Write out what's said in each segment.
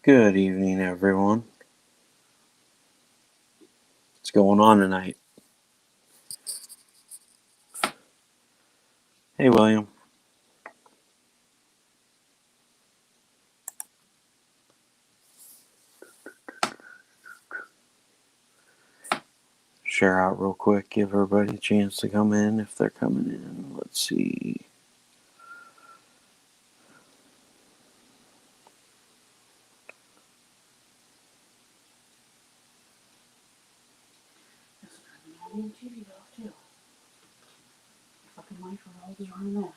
Good evening, everyone. What's going on tonight? Hey, William. Share out real quick. Give everybody a chance to come in if they're coming in. Let's see. TV off too. Fucking microphone is running that.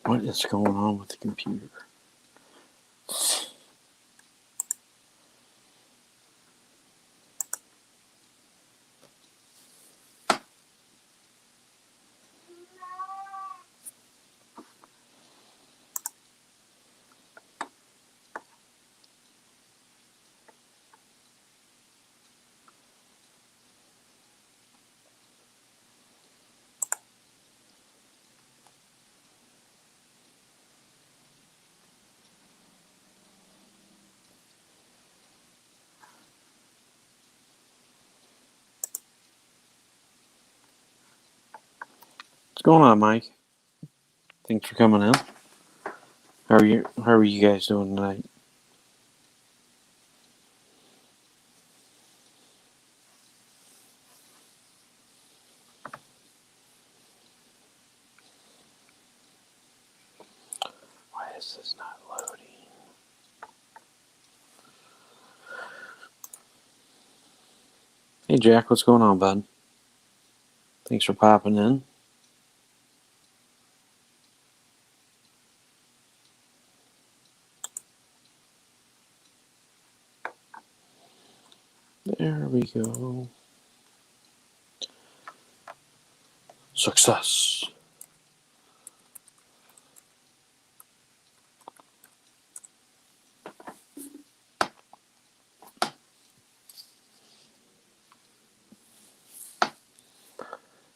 What is going on with the computer? What's going on, Mike? Thanks for coming in. How are you guys doing tonight? Why is this not loading? Hey, Jack. What's going on, bud? Thanks for popping in. There we go. Success.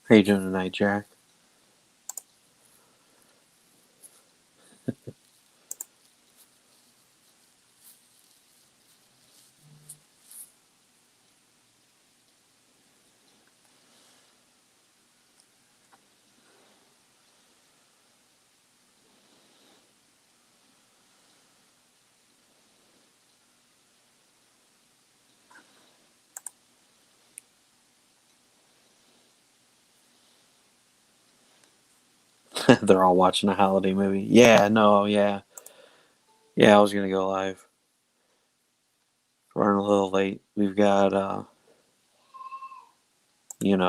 How you doing tonight, Jack? They're all watching a holiday movie. Yeah, no, yeah. Yeah, I was gonna go live. Running a little late. We've got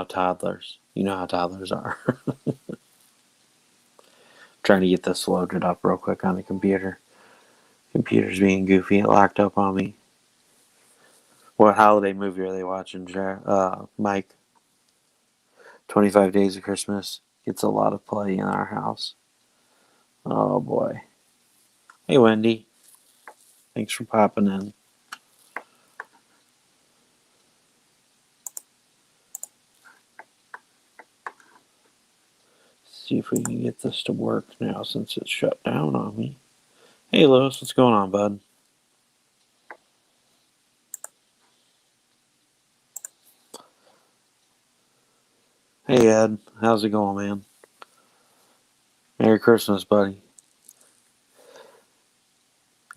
toddlers. You know how toddlers are. Trying to get this loaded up real quick on the computer. Computer's being goofy. It locked up on me. What holiday movie are they watching, Mike? 25 Days of Christmas. Gets a lot of play in our house. Oh boy. Hey Wendy. Thanks for popping in. See if we can get this to work now since it's shut down on me. Hey Lewis, what's going on, bud? Hey Ed, how's it going, man? Merry Christmas, buddy.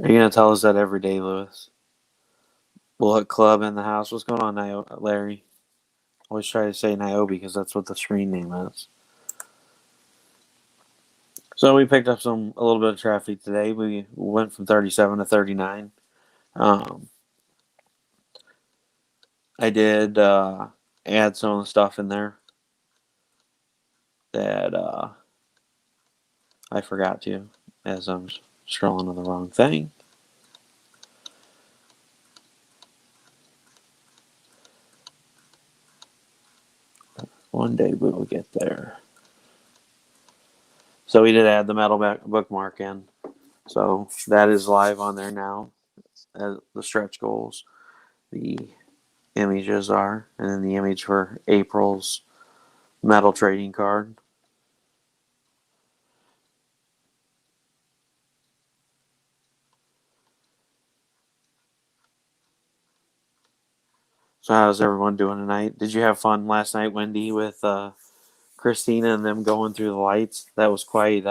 Are you gonna tell us that every day, Lewis? What club in the house? What's going on, Larry? Always try to say Niobe because that's what the screen name is. So we picked up a little bit of traffic today. We went from 37 to 39. Um, I did add some of the stuff in there that I forgot to, as I'm scrolling on the wrong thing. One day we will get there. So we did add the metal bookmark in. So that is live on there now. As the stretch goals, the images are, and then the image for April's metal trading card. So how's everyone doing tonight? Did you have fun last night, Wendy, with Christina and them going through the lights? That was quite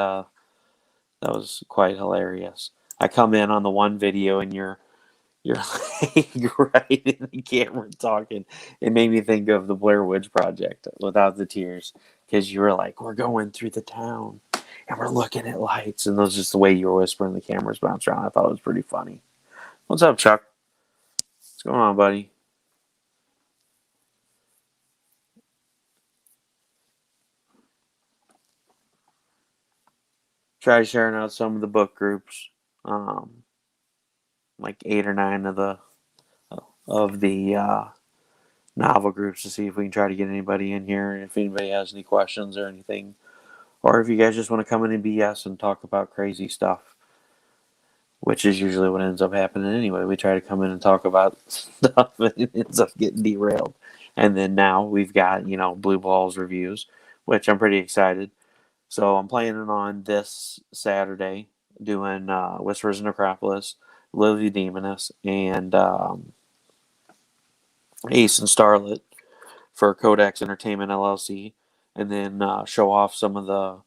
hilarious. I come in on the one video and you're like right in the camera talking. It made me think of the Blair Witch Project without the tears, because you were like, "We're going through the town and we're looking at lights," and those just the way you were whispering, the cameras bounce around. I thought it was pretty funny. What's up, Chuck? What's going on, buddy? Try sharing out some of the book groups, um, like 8 or 9 of the novel groups, to see if we can try to get anybody in here. And if anybody has any questions or anything, or if you guys just want to come in and BS and talk about crazy stuff, which is usually what ends up happening anyway. We try to come in and talk about stuff and it ends up getting derailed. And then now we've got, Blue Balls reviews, which I'm pretty excited. So I'm planning on this Saturday doing Whispers in Necropolis, Lily Demoness, and Ace and Starlet for Codex Entertainment LLC, and then show off some of the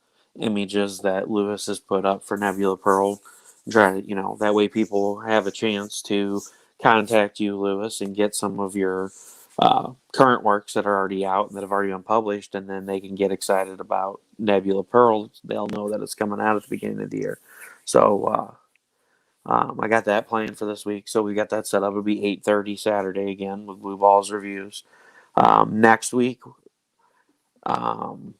images that Lewis has put up for Nebula Pearl. Try to, that way people have a chance to contact you, Lewis, and get some of your current works that are already out and that have already been published, and then they can get excited about Nebula Pearl. They'll know that it's coming out at the beginning of the year. So I got that planned for this week. So we got that set up. It'll be 8:30 Saturday again with Blue Balls reviews. Next week, um,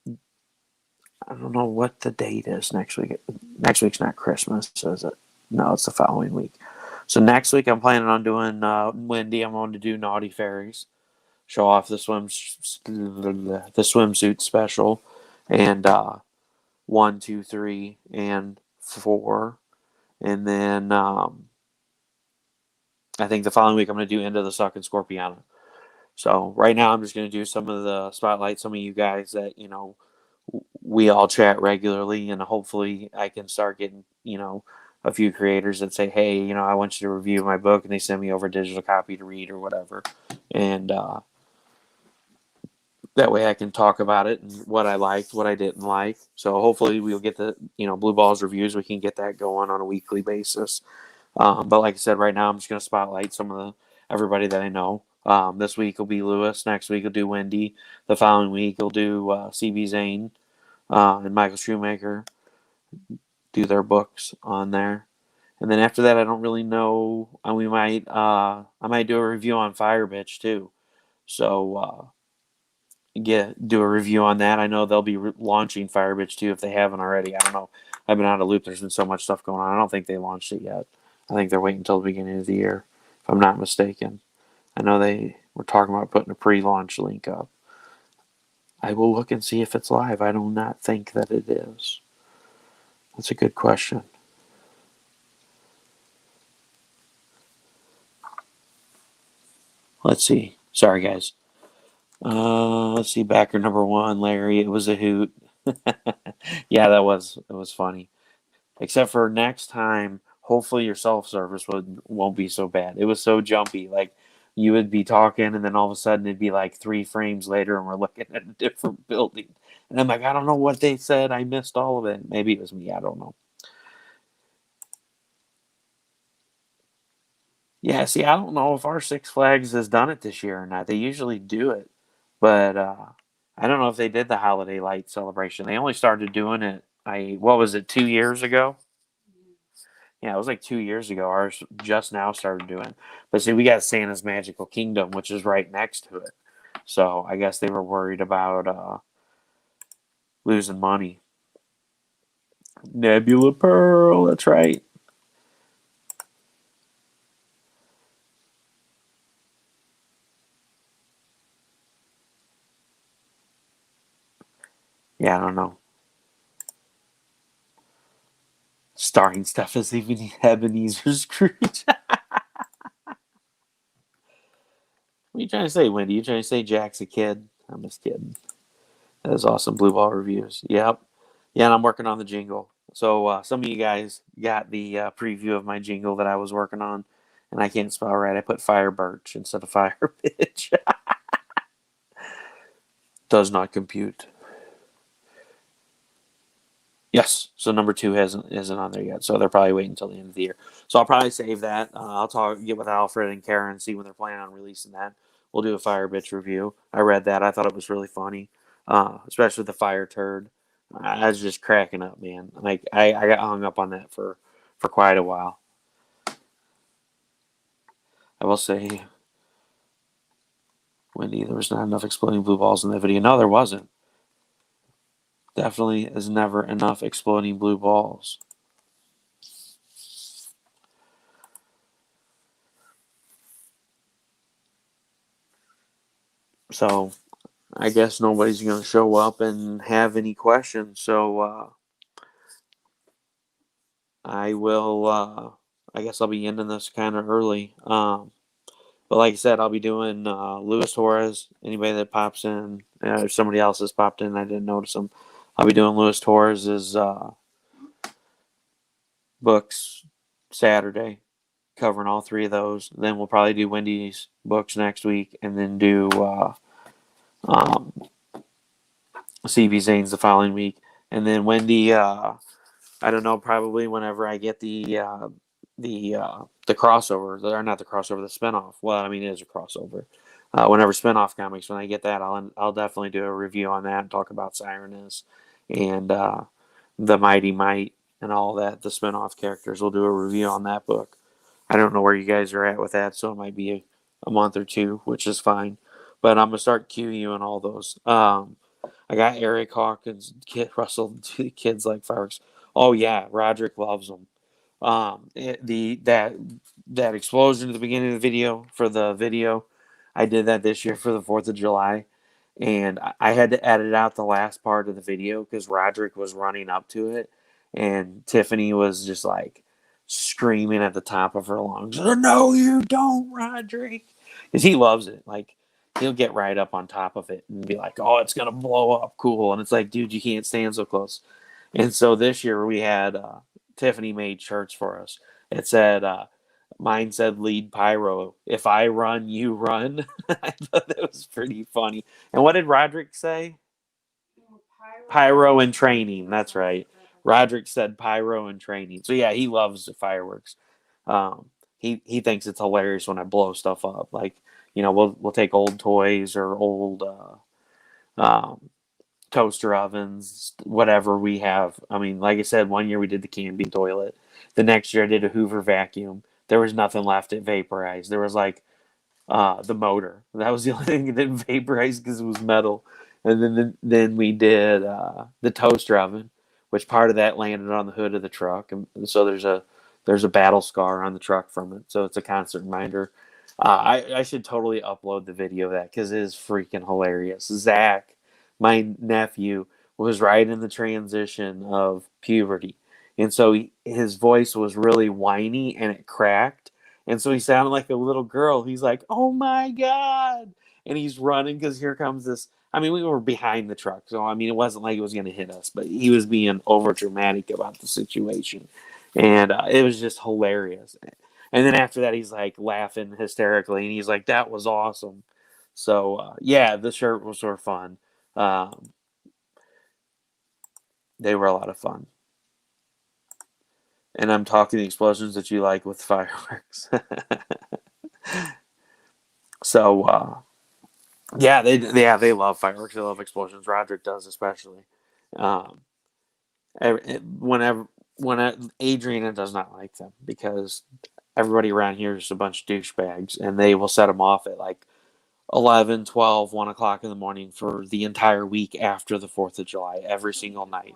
I don't know what the date is next week. Next week's not Christmas, is it? No, it's the following week. So next week I'm planning on doing Wendy. I'm going to do Naughty Fairies, show off the swimsuit special, and 1, 2, 3, and 4, and then I think the following week I'm going to do Into the Suck and Scorpiana. So right now I'm just going to do some of the spotlight, some of you guys that we all chat regularly, and hopefully I can start getting a few creators that say, hey, I want you to review my book, and they send me over a digital copy to read or whatever, and that way I can talk about it and what I liked, what I didn't like. So hopefully we'll get the Blue Balls reviews. We can get that going on a weekly basis. But like I said, right now I'm just going to spotlight some of everybody that I know. This week will be Lewis. Next week will do Wendy. The following week will do CB Zane and Michael Shoemaker. Do their books on there. And then after that, I don't really know. I might do a review on Fire Bitch too. So do a review on that. I know they'll be launching Fire Bitch too if they haven't already. I don't know. I've been out of loop. There's been so much stuff going on. I don't think they launched it yet. I think they're waiting until the beginning of the year, if I'm not mistaken. I know they were talking about putting a pre-launch link up. I will look and see if it's live. I do not think that it is. That's a good question. Let's see. Sorry, guys. Let's see. Backer number 1, Larry. It was a hoot. Yeah, it was funny. Except for next time, hopefully your self service won't be so bad. It was so jumpy. Like you would be talking, and then all of a sudden it'd be like 3 frames later, and we're looking at a different building. And I'm like, I don't know what they said. I missed all of it. Maybe it was me. I don't know. Yeah, see, I don't know if our Six Flags has done it this year or not. They usually do it, but I don't know if they did the holiday light celebration. They only started doing it. What was it, 2 years ago? Yeah, it was like 2 years ago. Ours just now started doing. But see, we got Santa's Magical Kingdom, which is right next to it. So I guess they were worried about losing money. Nebula Pearl, that's right. Yeah, I don't know. Starring Steph Ebenezer Scrooge. What are you trying to say, Wendy? You trying to say Jack's a kid? I'm just kidding. That is awesome. Blue Ball Reviews. Yep. Yeah, and I'm working on the jingle. So some of you guys got the preview of my jingle that I was working on, and I can't spell right. I put Fire Birch instead of Fire Bitch. Does not compute. Yes. So number 2 isn't on there yet. So they're probably waiting until the end of the year. So I'll probably save that. Get with Alfred and Karen, see when they're planning on releasing that. We'll do a Fire Bitch review. I read that. I thought it was really funny, especially the fire turd. I was just cracking up, man. Like I got hung up on that for quite a while. I will say, Wendy, there was not enough exploding blue balls in that video. No, there wasn't. Definitely is never enough exploding blue balls. So I guess nobody's going to show up and have any questions. So I will. I guess I'll be ending this kind of early. But like I said, I'll be doing Luis Torres. Anybody that pops in, if somebody else has popped in, I didn't notice them. I'll be doing Luis Torres's books Saturday, covering all 3 of those. Then we'll probably do Wendy's books next week, and then do um, CB Zane's the following week, and then Wendy. I don't know. Probably whenever I get the crossover, or not the crossover, the spinoff. Well, I mean, it is a crossover. Whenever spinoff comics, when I get that, I'll definitely do a review on that and talk about Cyrus and the Mighty Might and all that. The spinoff characters. We'll do a review on that book. I don't know where you guys are at with that, so it might be a month or 2, which is fine. But I'm gonna start queuing on all those. I got Eric Hawkins, Kid Russell, kids like fireworks. Oh yeah, Roderick loves them. That explosion at the beginning of the video for the video, I did that this year for the 4th of July, and I had to edit out the last part of the video because Roderick was running up to it, and Tiffany was just like screaming at the top of her lungs, "No, you don't, Roderick!" Because he loves it. Like he'll get right up on top of it and be like, "Oh, it's gonna blow up, cool!" And it's like, dude, you can't stand so close. And so this year we had Tiffany made shirts for us. It said, mine said lead pyro. If I run, you run. I thought that was pretty funny. And what did Roderick say? Pyro and training. That's right. Roderick said pyro and training. So yeah, he loves the fireworks. He thinks it's hilarious when I blow stuff up. Like, we'll take old toys or old um, toaster ovens, whatever we have. I mean, like I said, one year we did the can bean toilet. The next year I did a Hoover vacuum. There was nothing left. It vaporized. There was like the motor. That was the only thing that didn't vaporize because it was metal. And then we did the toaster oven, which part of that landed on the hood of the truck, and so there's a battle scar on the truck from it. So it's a constant reminder. I should totally upload the video of that because it is freaking hilarious. Zach, my nephew, was right in the transition of puberty, and so his voice was really whiny and it cracked, and so he sounded like a little girl. He's like, "Oh my god!" And he's running because here comes this. I mean, we were behind the truck, so I mean, it wasn't like it was going to hit us, but he was being over dramatic about the situation, and it was just hilarious. And then after that, he's like laughing hysterically, and he's like, "That was awesome." So yeah, the shirt was sort of fun. Um, they were a lot of fun. And I'm talking the explosions that you like with fireworks. So yeah, they love fireworks. They love explosions. Roderick does especially. Um, whenever when Adriana does not like them because everybody around here is a bunch of douchebags, and they will set them off at like 11, 12, 1 o'clock in the morning for the entire week after the 4th of July, every single night.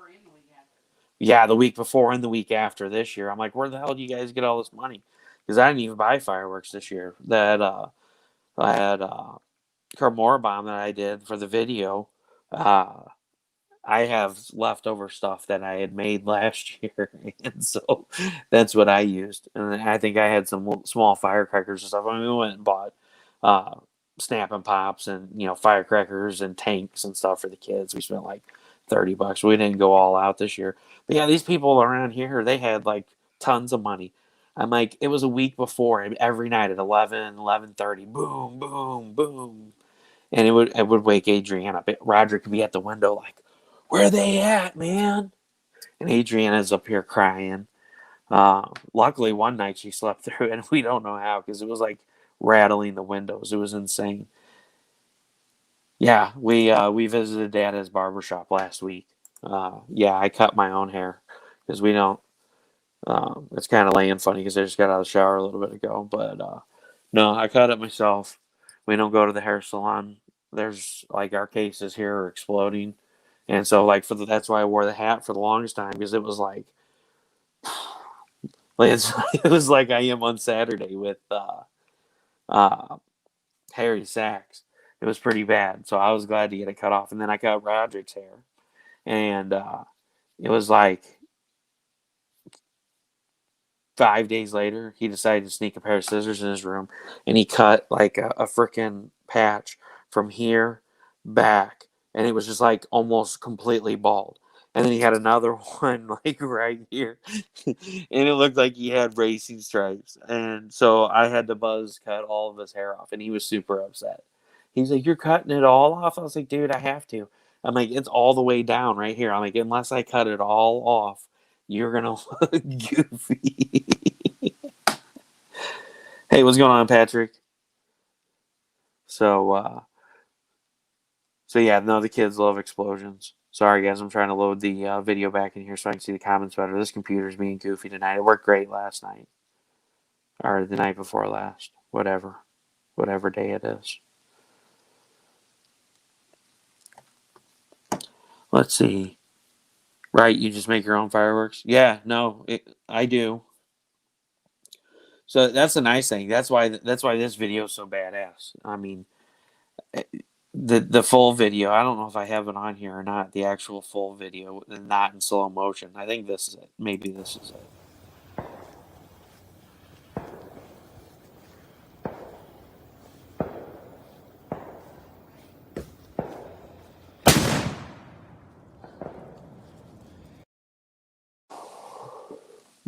Yeah, the week before and the week after this year. I'm like, where the hell do you guys get all this money? Because I didn't even buy fireworks this year. I had Bomb that I did for the video. I have leftover stuff that I had made last year, and so that's what I used. And I think I had some small firecrackers and stuff. I mean, we went and bought uh, Snap and Pops and firecrackers and tanks and stuff for the kids. We spent like $30. We didn't go all out this year, but yeah, these people around here they had like tons of money. I'm like, it was a week before, and every night at 11:30, boom, boom, boom, and it would wake Adriana. But Roger could be at the window like, "Where are they at, man?" And Adriana's up here crying. Luckily, one night she slept through, and we don't know how because it was like rattling the windows. It was insane. Yeah, we visited Dad at his barbershop last week. Yeah, I cut my own hair because we don't. It's kind of laying funny because I just got out of the shower a little bit ago. But no, I cut it myself. We don't go to the hair salon. There's like our cases here are exploding, and so like that's why I wore the hat for the longest time because it was like it was like I am on Saturday with uh, Harry Sachs. It was pretty bad, so I was glad to get it cut off, and then I cut Roderick's hair, and it was like 5 days later, he decided to sneak a pair of scissors in his room and he cut like a freaking patch from here back. And it was just like almost completely bald. And then he had another one like right here. And it looked like he had racing stripes. And so I had to buzz cut all of his hair off. And he was super upset. He's like, "You're cutting it all off?" I was like, "Dude, I have to." I'm like, "It's all the way down right here." I'm like, "Unless I cut it all off, you're gonna look goofy." Hey, what's going on, Patrick? So, so yeah, no, the kids love explosions. Sorry, guys, I'm trying to load the video back in here so I can see the comments better. This computer's being goofy tonight. It worked great last night, or the night before last, whatever day it is. Let's see. Right, you just make your own fireworks? Yeah, no, I do. So that's a nice thing. That's why this video is so badass. I mean, eh, the full video. I don't know if I have it on here or not. The actual full video, not in slow motion. I think this is it. Maybe this is it.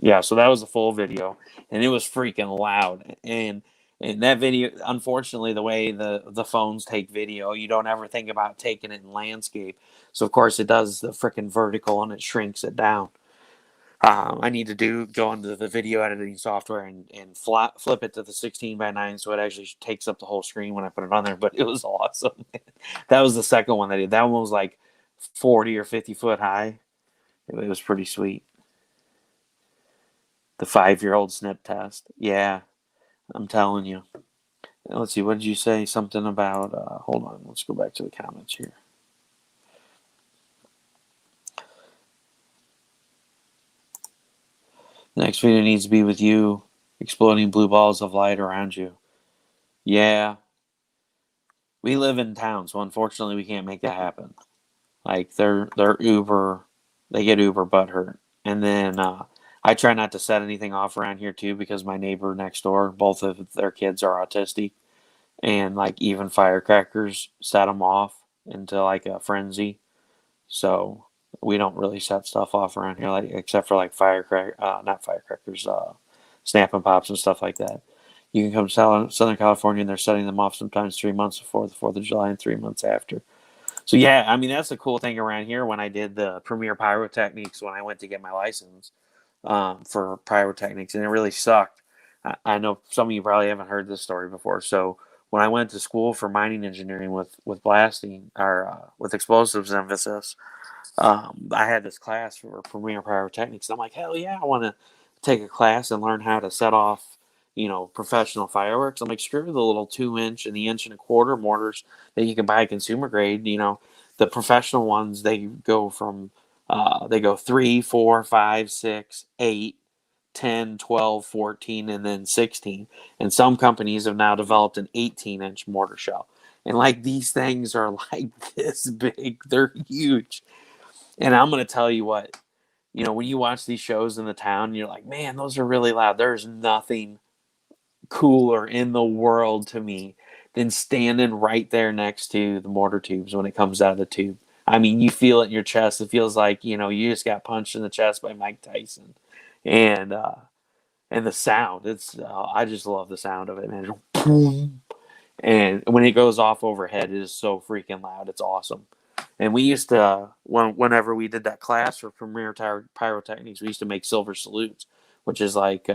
Yeah, so that was the full video, and it was freaking loud. And that video, unfortunately, the way the phones take video, you don't ever think about taking it in landscape. So of course it does the freaking vertical and it shrinks it down. I need to go into the video editing software and flip it to the 16:9 so it actually takes up the whole screen when I put it on there. But it was awesome. That was the second one that I did. That one was like 40 or 50 foot high. It was pretty sweet. The 5-year-old snip test. Yeah, I'm telling you. Let's see. What did you say? Something about? Hold on. Let's go back to the comments here. The next video needs to be with you, exploding blue balls of light around you. Yeah, we live in town, so unfortunately we can't make that happen. Like they're Uber, they get Uber butthurt, and then I try not to set anything off around here too because my neighbor next door, both of their kids are autistic, and like even firecrackers set them off into like a frenzy. So we don't really set stuff off around here, like except for like not firecrackers, Snap and Pops and stuff like that. You can come to Southern California and they're setting them off sometimes 3 months before the 4th of July and 3 months after. So yeah, I mean that's the cool thing around here. When I did the Premier Pyrotechnics, when I went to get my license for pyrotechnics, and it really sucked. I know some of you probably haven't heard this story before. So when I went to school for mining engineering with blasting or with explosives emphasis, I had this class for Premier Pyrotechnics. And I'm like, hell yeah, I want to take a class and learn how to set off, professional fireworks. I'm like, screw the little 2 inch and the 1.25 inch mortars that you can buy consumer grade. The professional ones, they go 3, 4, 5, 6, 8, 10, 12, 14, and then 16. And some companies have now developed an 18-inch mortar shell. And like these things are like this big, they're huge. And I'm going to tell you what, when you watch these shows in the town, you're like, man, those are really loud. There's nothing cooler in the world to me than standing right there next to the mortar tubes when it comes out of the tube. I mean, you feel it in your chest. It feels like, you just got punched in the chest by Mike Tyson. And, and the sound, I just love the sound of it, man. Boom. And when it goes off overhead, it is so freaking loud. It's awesome. And we used to, whenever we did that class for Premier Pyrotechnics, we used to make silver salutes, which is like,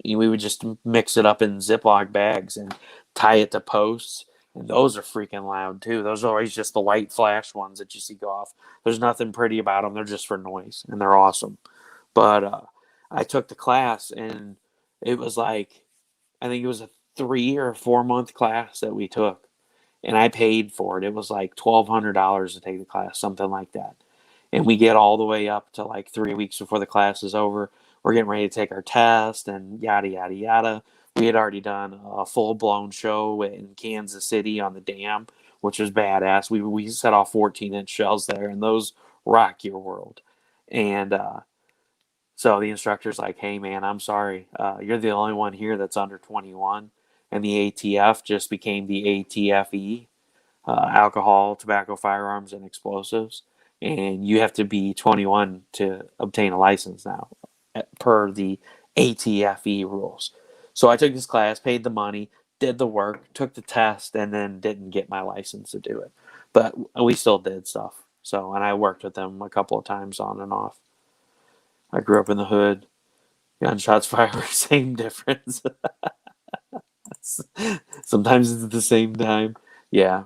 we would just mix it up in Ziploc bags and tie it to posts. And those are freaking loud too. Those are always just the white flash ones that you see go off. There's nothing pretty about them. They're just for noise, and they're awesome. But I took the class, and it was like, I think it was a 3 or 4 month class that we took, and I paid for it. It was like $1,200 to take the class, something like that. And we get all the way up to like 3 weeks before the class is over. We're getting ready to take our test and yada yada yada. We had already done a full blown show in Kansas City on the dam, which was badass. We set off 14-inch shells there, and those rock your world. And so the instructor's like, "Hey man, I'm sorry, you're the only one here that's under 21." And the ATF just became the ATFE, alcohol, tobacco, firearms, and explosives. And you have to be 21 to obtain a license now, per the ATFE rules. So I took this class, paid the money, did the work, took the test, and then didn't get my license to do it. But we still did stuff. So, and I worked with them a couple of times on and off. I grew up in the hood. Gunshots fired, same difference. Sometimes it's at the same time. Yeah.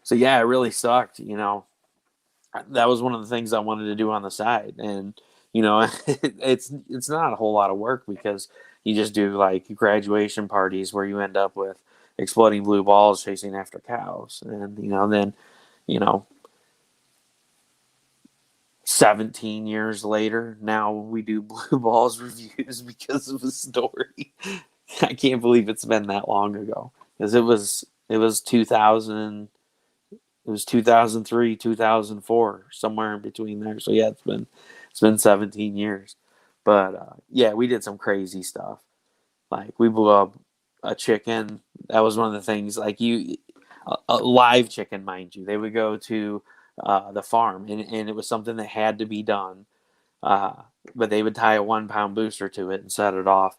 So yeah, it really sucked. That was one of the things I wanted to do on the side, and it's not a whole lot of work because you just do like graduation parties where you end up with exploding blue balls chasing after cows, and then you know 17 years later, now we do blue balls reviews because of a story. I can't believe it's been that long ago, because it was 2000. It was 2003, 2004, somewhere in between there. So yeah, it's been 17 years. But yeah, we did some crazy stuff. Like we blew up a chicken. That was one of the things. Like a live chicken, mind you. They would go to the farm, and it was something that had to be done. Uh, but they would tie a 1 pound booster to it and set it off,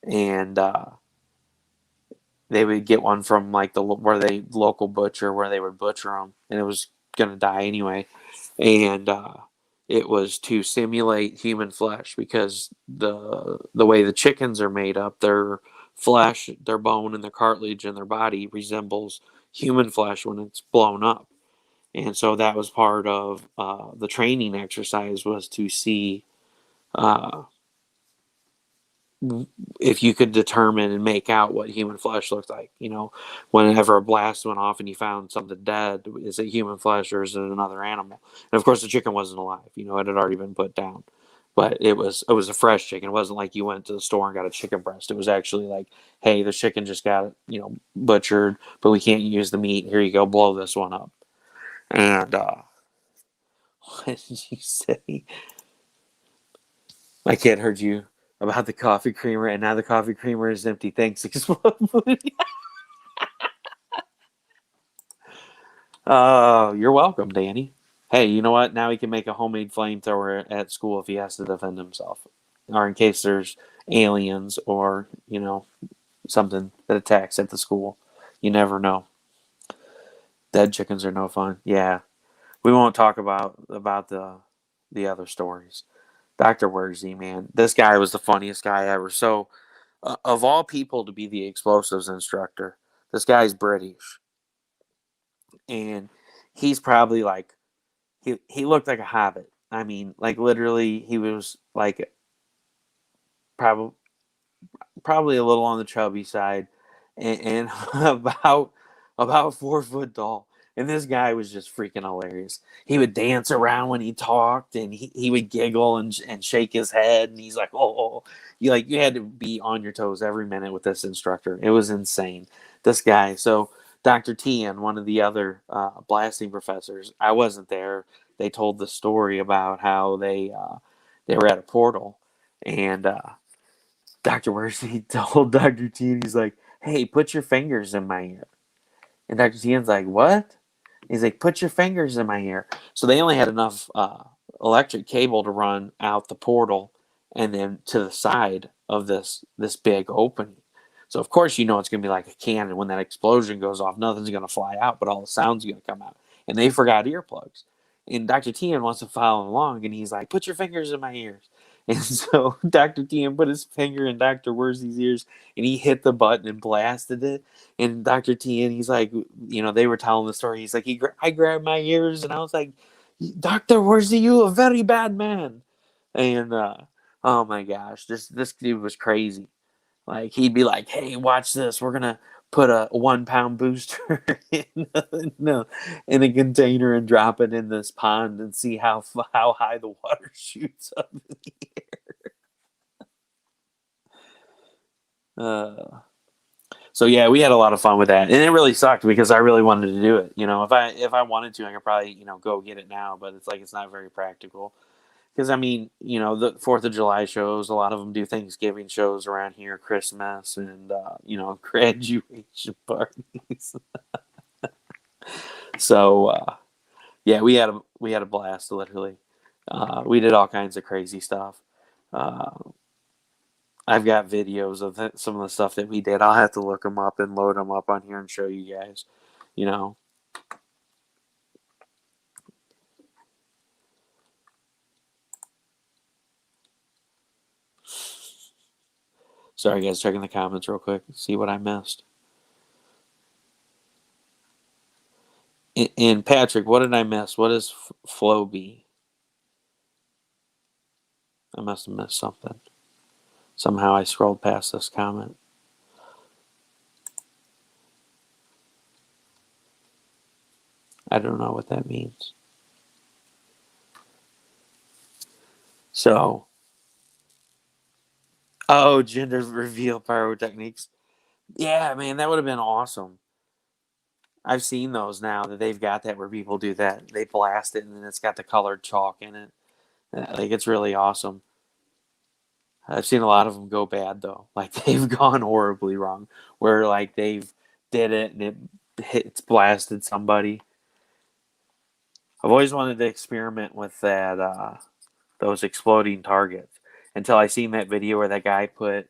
and they would get one from like the local butcher where they would butcher them, and it was gonna die anyway. And it was to simulate human flesh, because the way the chickens are made up, their flesh, their bone, and their cartilage in their body resembles human flesh when it's blown up. And so that was part of the training exercise, was to see uh, if you could determine and make out what human flesh looked like. Whenever a blast went off and you found something dead, is it human flesh or is it another animal? And of course, the chicken wasn't alive. It had already been put down, but it was a fresh chicken. It wasn't like you went to the store and got a chicken breast. It was actually like, hey, the chicken just got butchered, but we can't use the meat. Here you go, blow this one up. And what did you say? My kid heard you about the coffee creamer, and now the coffee creamer is empty. Thanks, Explode. Oh, you're welcome, Danny. Hey, you know what? Now he can make a homemade flamethrower at school if he has to defend himself, or in case there's aliens or something that attacks at the school. You never know. Dead chickens are no fun. Yeah, we won't talk about the other stories. Dr. Wordsey, man, this guy was the funniest guy ever. So, of all people to be the explosives instructor, this guy's British, and he's probably like he looked like a hobbit. I mean, like literally, he was like probably a little on the chubby side, and about 4 foot tall. And this guy was just freaking hilarious. He would dance around when he talked, and he would giggle and shake his head, and he's like, "Oh." You had to be on your toes every minute with this instructor. It was insane. This guy. So Dr. Tian, one of the other blasting professors, I wasn't there. they told the story about how they were at a portal, and Dr. Mercy told Dr. T, and he's like, "Hey, put your fingers in my ear." And Dr. Tian's like, "What?" He's like, "Put your fingers in my ear." So they only had enough electric cable to run out the portal and then to the side of this big opening. So of course it's going to be like a cannon. When that explosion goes off, nothing's going to fly out, but all the sound's going to come out. And they forgot earplugs. And Dr. Tian wants to follow along, and he's like, "Put your fingers in my ears." And so Dr. Tian put his finger in Dr. Worsey's ears, and he hit the button and blasted it. And Dr. Tian, he's like, they were telling the story. He's like, I grabbed my ears, and I was like, "Dr. Worsey, you a very bad man." And oh my gosh, this dude was crazy. Like, he'd be like, "Hey, watch this. We're gonna put a 1 pound booster in a container and drop it in this pond and see how high the water shoots up in the air." So yeah, we had a lot of fun with that, and it really sucked because I really wanted to do it. If I wanted to, I could probably go get it now, but it's not very practical. Because the 4th of July shows, a lot of them do Thanksgiving shows around here, Christmas, and graduation parties. So yeah, we had a blast. Literally, we did all kinds of crazy stuff. Uh, I've got videos of some of the stuff that we did. I'll have to look them up and load them up on here and show you guys. You know. Sorry, guys, checking the comments real quick. See what I missed. And Patrick, what did I miss? What is Floby? I must have missed something. Somehow I scrolled past this comment. I don't know what that means. So, gender reveal pyrotechnics. Yeah, man, that would have been awesome. I've seen those now that they've got that where people do that. They blast it and then it's got the colored chalk in it. Like, it's really awesome. I've seen a lot of them go bad though. Like, they've gone horribly wrong. Where like they've did it and it's blasted somebody. I've always wanted to experiment with that those exploding targets until I seen that video where that guy put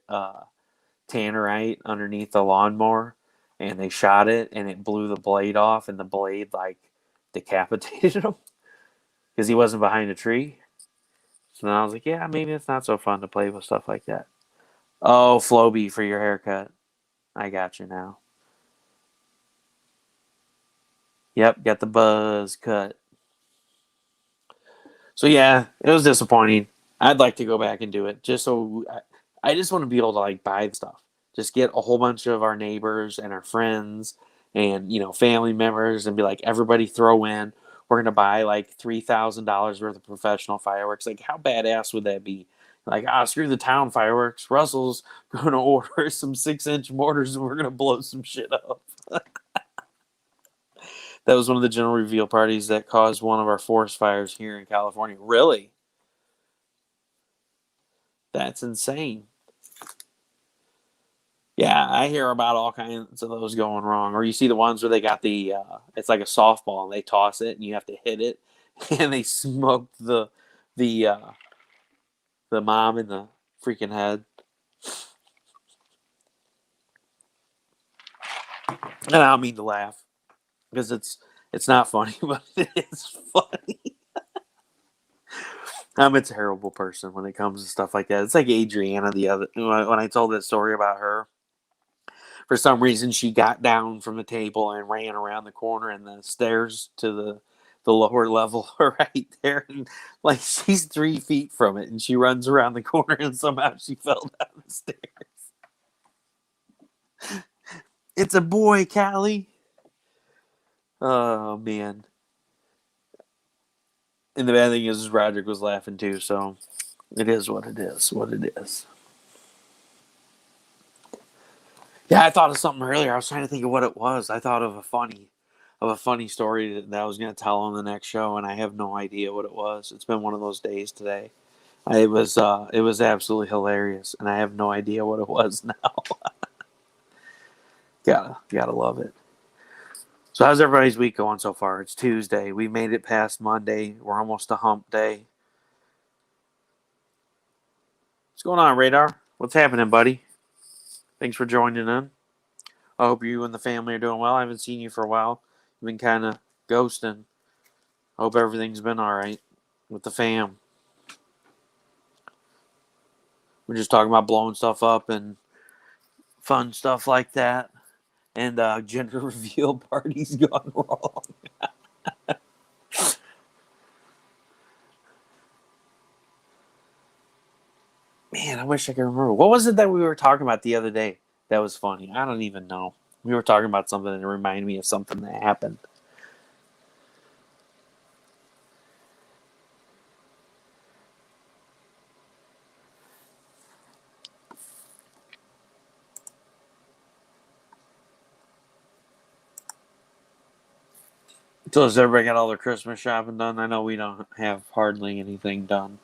tannerite underneath the lawnmower and they shot it and it blew the blade off and the blade like decapitated him because he wasn't behind a tree. So then I was like, yeah, maybe it's not so fun to play with stuff like that. Oh, Floby for your haircut. I got you now. Yep, got the buzz cut. So yeah, it was disappointing. I'd like to go back and do it just so I just want to be able to like buy the stuff. Just get a whole bunch of our neighbors and our friends and family members and be like, everybody throw in. We're gonna buy like $3,000 worth of professional fireworks. Like, how badass would that be? Like, screw the town fireworks. Russell's gonna order some 6-inch mortars and we're gonna blow some shit up. That was one of the general reveal parties that caused one of our forest fires here in California. Really? That's insane. Yeah, I hear about all kinds of those going wrong. Or you see the ones where they got it's like a softball and they toss it and you have to hit it, and they smoked the the mom in the freaking head. And I don't mean to laugh because it's not funny, but it is funny. I'm a terrible person when it comes to stuff like that. It's like Adriana the other when I told that story about her. For some reason, she got down from the table and ran around the corner and the stairs to the lower level right there. And like, she's 3 feet from it and she runs around the corner and somehow she fell down the stairs. It's a boy, Callie. Oh, man. And the bad thing is Roderick was laughing too, so it is what it is. What it is. Yeah, I thought of something earlier. I was trying to think of what it was. I thought of a funny. of a funny story that I was going to tell on the next show, and I have no idea what it was. It's been one of those days today. It was absolutely hilarious, and I have no idea what it was now. Gotta love it. So how's everybody's week going so far? It's Tuesday. We made it past Monday. We're almost to hump day. What's going on, Radar? What's happening, buddy? Thanks for joining in. I hope you and the family are doing well. I haven't seen you for a while. You've been kind of ghosting. I hope everything's been all right with the fam. We're just talking about blowing stuff up and fun stuff like that. And gender reveal parties gone wrong. Man, I wish I could remember. What was it that we were talking about the other day that was funny? I don't even know. We were talking about something that reminded me of something that happened. So has everybody got all their Christmas shopping done? I know we don't have hardly anything done.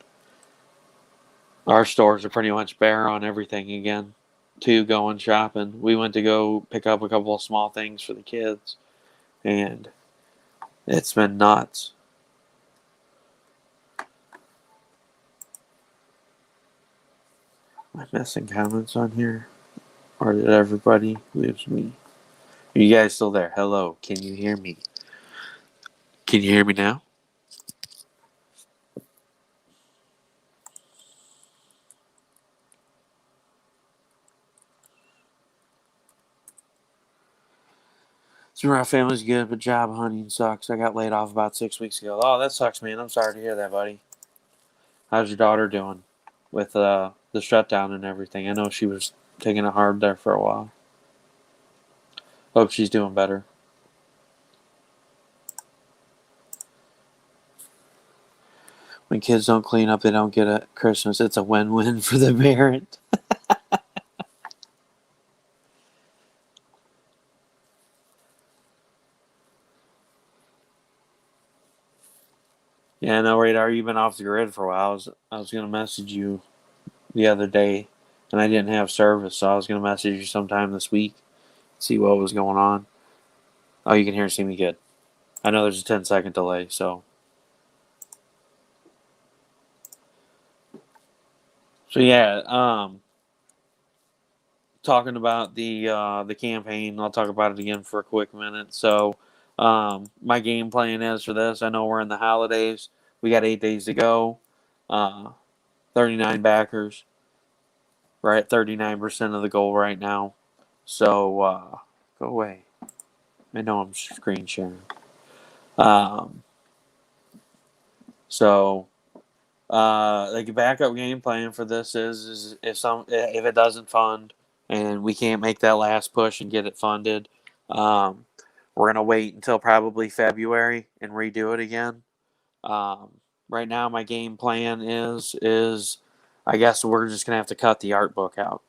Our stores are pretty much bare on everything again. Too going shopping. We went to go pick up a couple of small things for the kids, and it's been nuts. Am I missing comments on here? Or did everybody lose me? Are you guys still there? Hello, can you hear me? Can you hear me now? So our family's good, but job hunting sucks. I got laid off about 6 weeks ago. Oh, that sucks, man. I'm sorry to hear that, buddy. How's your daughter doing with the shutdown and everything? I know she was taking it hard there for a while. Hope she's doing better. When kids don't clean up, they don't get a Christmas. It's a win-win for the parent. Yeah, no, Radar, you've been off the grid for a while. I was going to message you the other day, and I didn't have service, so I was going to message you sometime this week, see what was going on. Oh, you can hear and see me good. I know there's a 10-second delay, so. So yeah, talking about the campaign, I'll talk about it again for a quick minute. So, my game plan is for this. I know we're in the holidays. We got 8 days to go. 39 backers. We're at 39% of the goal right now. So, go away. I know I'm screen sharing. Um, so, the backup game plan for this is if it doesn't fund and we can't make that last push and get it funded, we're gonna wait until probably February and redo it again. Right now, my game plan is I guess we're just gonna have to cut the art book out.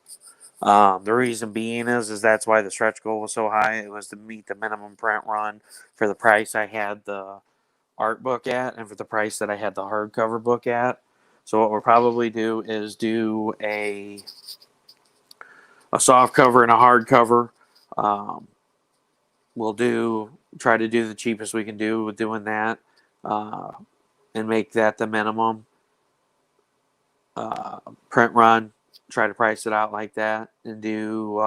The reason being is that's why the stretch goal was so high. It was to meet the minimum print run for the price I had the art book at and for the price that I had the hardcover book at. So what we'll probably do is do a soft cover and a hardcover. Um, we'll try to do the cheapest we can do with doing that, and make that the minimum print run. Try to price it out like that and do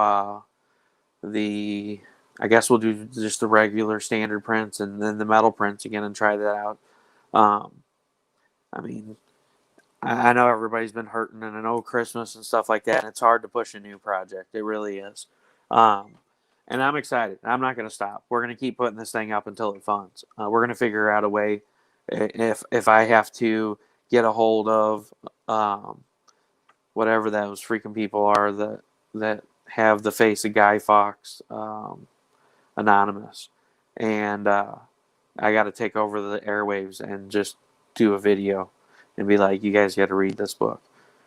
the. I guess we'll do just the regular standard prints and then the metal prints again and try that out. I mean, I know everybody's been hurting, and I know Christmas and stuff like that. And it's hard to push a new project. It really is. Um, and I'm excited. I'm not going to stop. We're going to keep putting this thing up until it funds. We're going to figure out a way. If I have to get a hold of whatever those freaking people are that have the face of Guy Fawkes, anonymous, and I got to take over the airwaves and just do a video and be like, you guys got to read this book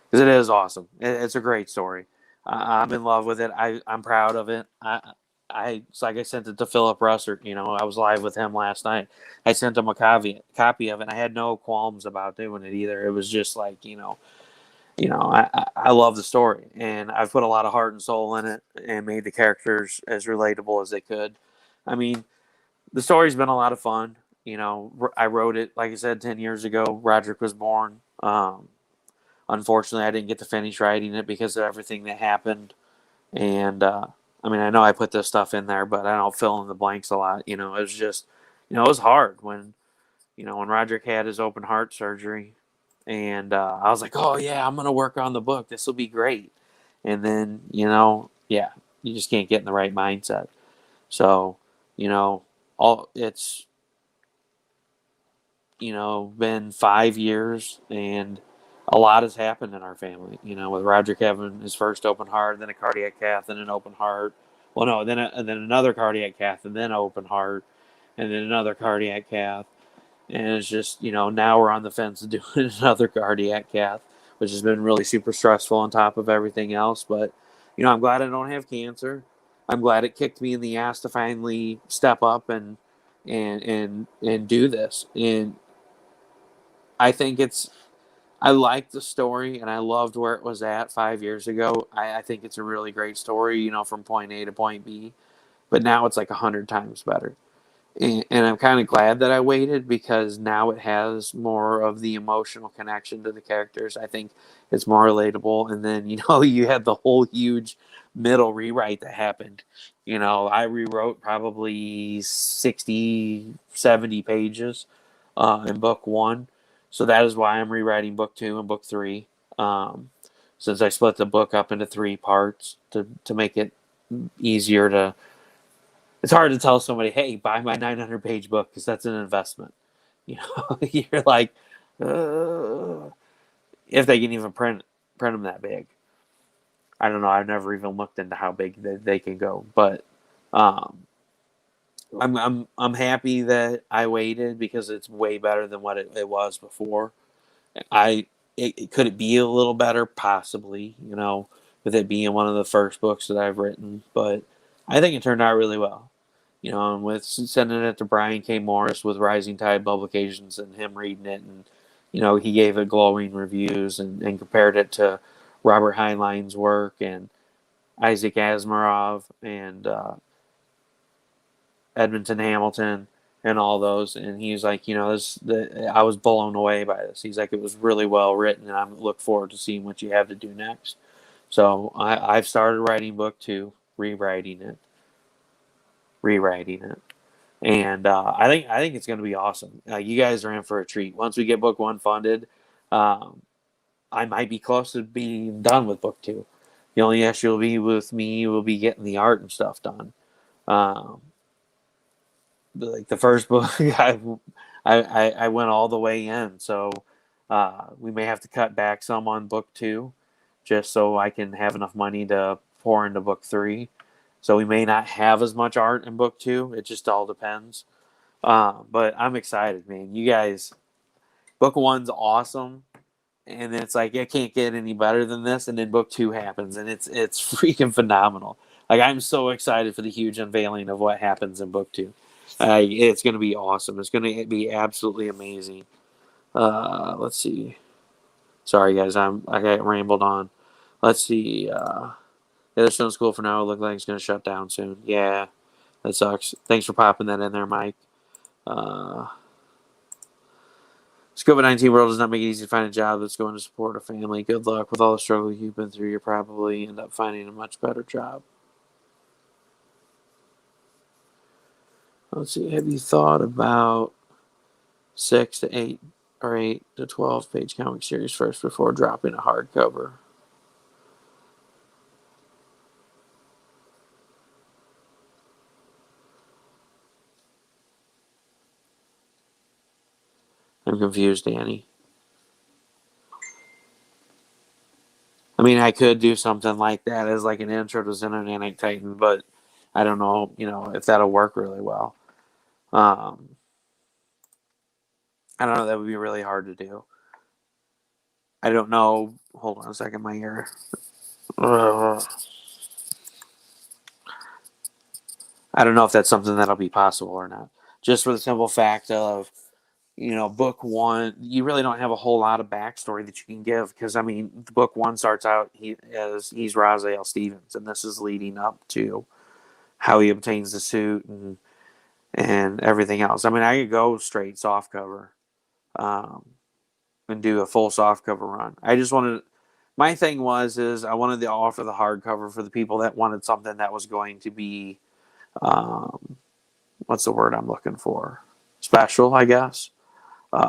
because it is awesome. It's a great story. I'm in love with it. I'm proud of it. it's like I sent it to Philip Russert. I was live with him last night. I sent him a copy of it. And I had no qualms about doing it either. It was just like, I love the story, and I've put a lot of heart and soul in it, and made the characters as relatable as they could. I mean, the story's been a lot of fun. I wrote it, like I said, 10 years ago. Roderick was born. Unfortunately, I didn't get to finish writing it because of everything that happened. And I mean, I know I put this stuff in there, but I don't fill in the blanks a lot. It was just, it was hard when Roderick had his open heart surgery, and I was like, oh yeah, I'm gonna work on the book. This will be great. And then yeah, you just can't get in the right mindset. So all it's been 5 years, and a lot has happened in our family. With Roderick having his first open heart, then a cardiac cath, then an open heart. Well, no, then another cardiac cath, and then open heart, and then another cardiac cath. And it's just, now we're on the fence of doing another cardiac cath, which has been really super stressful on top of everything else. But, I'm glad I don't have cancer. I'm glad it kicked me in the ass to finally step up and do this. And I think I like the story, and I loved where it was at 5 years ago. I think it's a really great story, from point A to point B. But now it's like 100 times better. And I'm kind of glad that I waited, because now it has more of the emotional connection to the characters. I think it's more relatable. And then, you had the whole huge middle rewrite that happened. I rewrote probably 60, 70 pages in book one. So that is why I'm rewriting book two and book three. Since I split the book up into three parts to make it easier to, it's hard to tell somebody, hey, buy my 900-page book, because that's an investment. You're like, if they can even print them that big. I don't know. I've never even looked into how big they can go, but um, I'm happy that I waited, because it's way better than what it was before. Could it be a little better? Possibly, with it being one of the first books that I've written, but I think it turned out really well. And with sending it to Brian K. Morris with Rising Tide Publications, and him reading it, and he gave it glowing reviews, and compared it to Robert Heinlein's work, and Isaac Asimov, and Edmonton Hamilton, and all those. And he's like, I was blown away by this. He's like, it was really well written, and I look forward to seeing what you have to do next. So I've started writing book two, rewriting it. And I think it's going to be awesome. You guys are in for a treat. Once we get book one funded, I might be close to being done with book two. The only issue will be with me will be getting the art and stuff done. Um, like the first book, I went all the way in, so we may have to cut back some on book two, just so I can have enough money to pour into book three. So we may not have as much art in book two. It just all depends. But I'm excited, man. You guys, book one's awesome, and then it's like it can't get any better than this. And then book two happens, and it's freaking phenomenal. Like, I'm so excited for the huge unveiling of what happens in book two. It's going to be awesome. It's going to be absolutely amazing. Let's see. Sorry, guys, I got rambled on. Let's see. The other stone school for now. It looks like it's going to shut down soon. Yeah, that sucks. Thanks for popping that in there, Mike. This COVID-19 world does not make it easy to find a job that's going to support a family. Good luck with all the struggle you've been through. You'll probably end up finding a much better job. Let's see. Have you thought about 6 to 8 or 8 to 12 page comic series first before dropping a hardcover? I'm confused, Danny. I mean, I could do something like that as like an intro to Xenonanic Titan, but I don't know, if that'll work really well. I don't know. That would be really hard to do. I don't know. Hold on a second, my ear. I don't know if that's something that'll be possible or not. Just for the simple fact of, book one, you really don't have a whole lot of backstory that you can give because, I mean, book one starts out he's Raziel Stevens, and this is leading up to how he obtains the suit and everything else. I mean, I could go straight soft cover, um, and do a full soft cover run. I just wanted, my thing is I wanted to offer the hardcover for the people that wanted something that was going to be, um, what's the word I'm looking for? Special, I guess.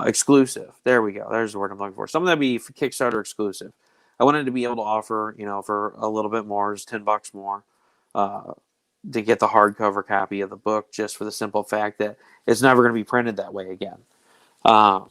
Exclusive. There we go. There's the word I'm looking for. Something that'd be Kickstarter exclusive. I wanted to be able to offer, for a little bit more, just $10 more, uh, to get the hardcover copy of the book, just for the simple fact that it's never going to be printed that way again. Um,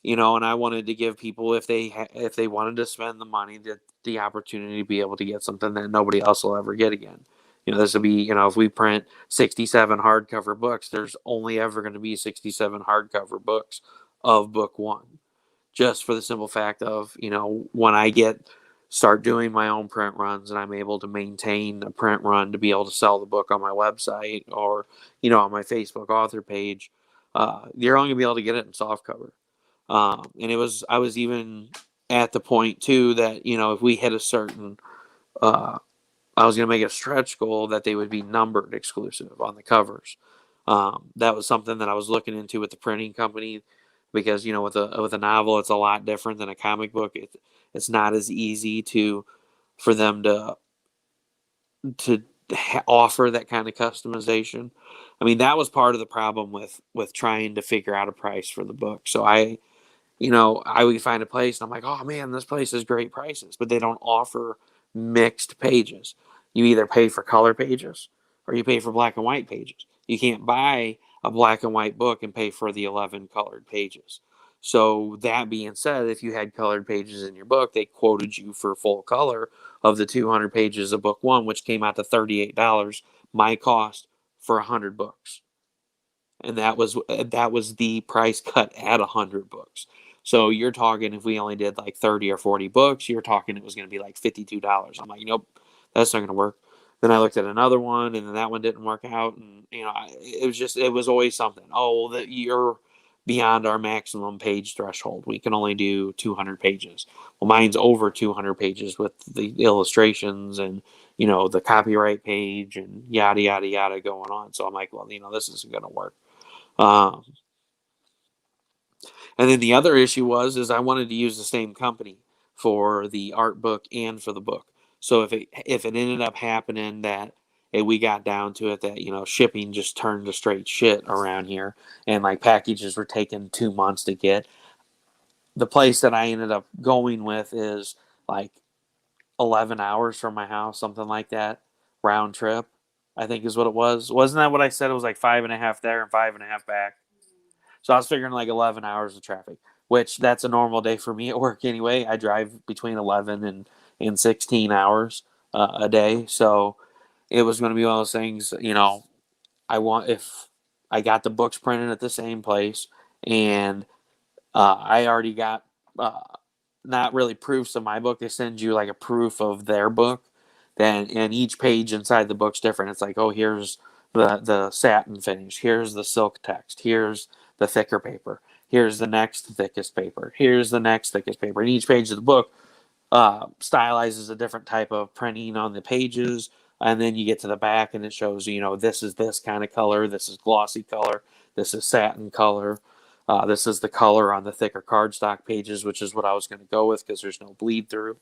and I wanted to give people, if they wanted to spend the money, the opportunity to be able to get something that nobody else will ever get again. This will be, if we print 67 hardcover books, there's only ever going to be 67 hardcover books of book one, just for the simple fact of, when I start doing my own print runs and I'm able to maintain a print run to be able to sell the book on my website or, on my Facebook author page, you're only going to be able to get it in softcover. And I was even at the point too that, if we hit a certain, uh, I was going to make a stretch goal that they would be numbered exclusive on the covers. That was something that I was looking into with the printing company because, with a novel, it's a lot different than a comic book. It's not as easy for them to offer that kind of customization. I mean, that was part of the problem with trying to figure out a price for the book. So I would find a place and I'm like, oh man, this place has great prices, but they don't offer mixed pages. You either pay for color pages or you pay for black and white pages. You can't buy a black and white book and pay for the 11 colored pages. So that being said, if you had colored pages in your book, they quoted you for full color of the 200 pages of book one, which came out to $38, my cost for 100 books, and that was the price cut at 100 books. So you're talking, if we only did like 30 or 40 books, you're talking it was going to be like $52. I'm like, nope, that's not going to work. Then I looked at another one, and then that one didn't work out, and it was always something. Oh, that you're beyond our maximum page threshold. We can only do 200 pages. Well, mine's over 200 pages with the illustrations and the copyright page and yada yada yada going on. So I'm like, well, this isn't going to work. Um, and then the other issue is I wanted to use the same company for the art book and for the book. So if it ended up happening that we got down to it that shipping just turned to straight shit around here and like packages were taking 2 months to get, the place that I ended up going with is like 11 hours from my house, something like that, round trip. I think is what it was. Wasn't that what I said? It was like 5.5 there and 5.5 back. So I was figuring like 11 hours of traffic, which that's a normal day for me at work anyway. I drive between 11 and 16 hours a day. So it was going to be one of those things, if I got the books printed at the same place and I already got uh, not really proofs of my book. They send you like a proof of their book. Then and each page inside the book's different. It's like, oh, here's the satin finish. Here's the silk text. Here's the thicker paper. Here's the next thickest paper. Here's the next thickest paper. And each page of the book stylizes a different type of printing on the pages. And then you get to the back and it shows, this is this kind of color. This is glossy color. This is satin color. This is the color on the thicker cardstock pages, which is what I was going to go with because there's no bleed through,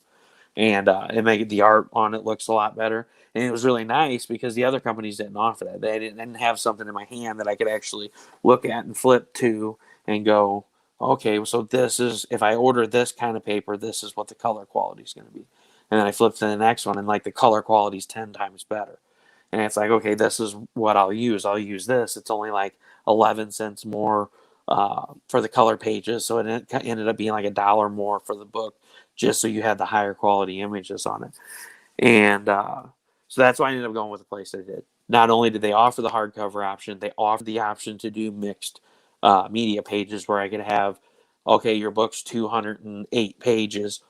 and it made the art on it looks a lot better. And it was really nice because the other companies didn't offer that. They didn't have something in my hand that I could actually look at and flip to and go, okay, so this is, if I order this kind of paper, this is what the color quality is going to be. And then I flip to the next one, and like the color quality is 10 times better. And it's like, okay, this is what I'll use. I'll use this. It's only like 11 cents more for the color pages. So it ended up being like $1 more for the book, just so you had the higher quality images on it. And so that's why I ended up going with the place I did. Not only did they offer the hardcover option, they offered the option to do mixed media pages where I could have, okay, your book's 208 pages.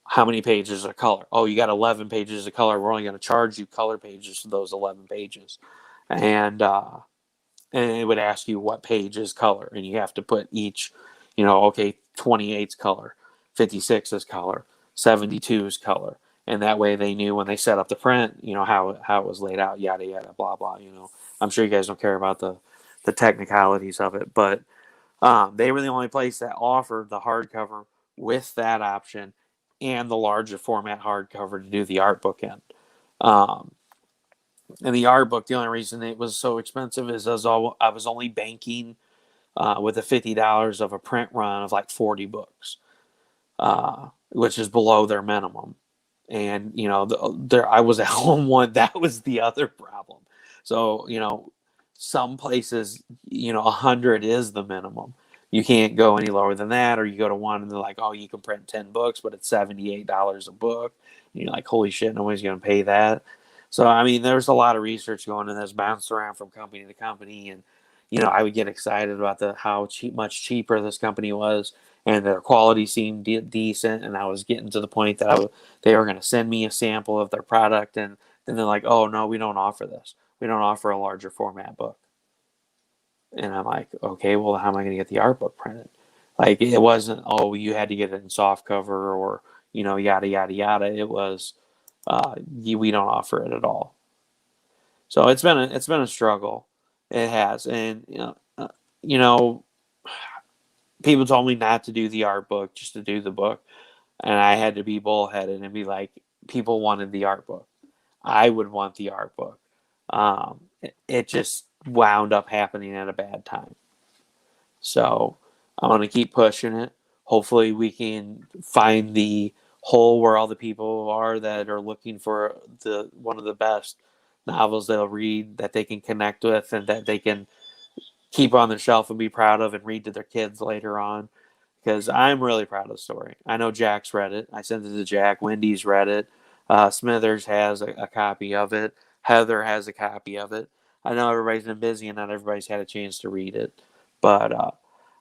How many pages of color? Oh, you got 11 pages of color. We're only going to charge you color pages for those 11 pages. and it would ask you what page is color, and you have to put each, okay, 28's color, 56 is color, 72 is color, and that way they knew when they set up the print, how it was laid out, yada yada, blah blah. I'm sure you guys don't care about the technicalities of it, but they were the only place that offered the hardcover with that option and the larger format hardcover to do the art book in. Um, and the art book, the only reason it was so expensive is I was only banking with the $50 of a print run of like 40 books, which is below their minimum. And I was at home one. That was the other problem. So some places 100 is the minimum. You can't go any lower than that, or you go to one and they're like, oh, you can print 10 books, but it's $78 a book. And you're like, holy shit, nobody's going to pay that. So I mean, there's a lot of research going in this, bounced around from company to company, and I would get excited about how much cheaper this company was, and their quality seemed decent, and I was getting to the point that they were going to send me a sample of their product, and then they're like, oh no, we don't offer this. We don't offer a larger format book. And I'm like, okay, well, how am I going to get the art book printed? Like, it wasn't, oh, you had to get it in soft cover or yada yada yada. It was, we don't offer it at all. So it's been a struggle. It has, and people told me not to do the art book, just to do the book, and I had to be bullheaded and be like, people wanted the art book. I would want the art book. It just wound up happening at a bad time. So I'm going to keep pushing it. Hopefully, we can find the hole where all the people are that are looking for one of the best novels they'll read, that they can connect with, and that they can keep on the shelf and be proud of and read to their kids later on. Because I'm really proud of the story. I know Jack's read it. I sent it to Jack. Wendy's read it. Smithers has a copy of it. Heather has a copy of it. I know everybody's been busy and not everybody's had a chance to read it. But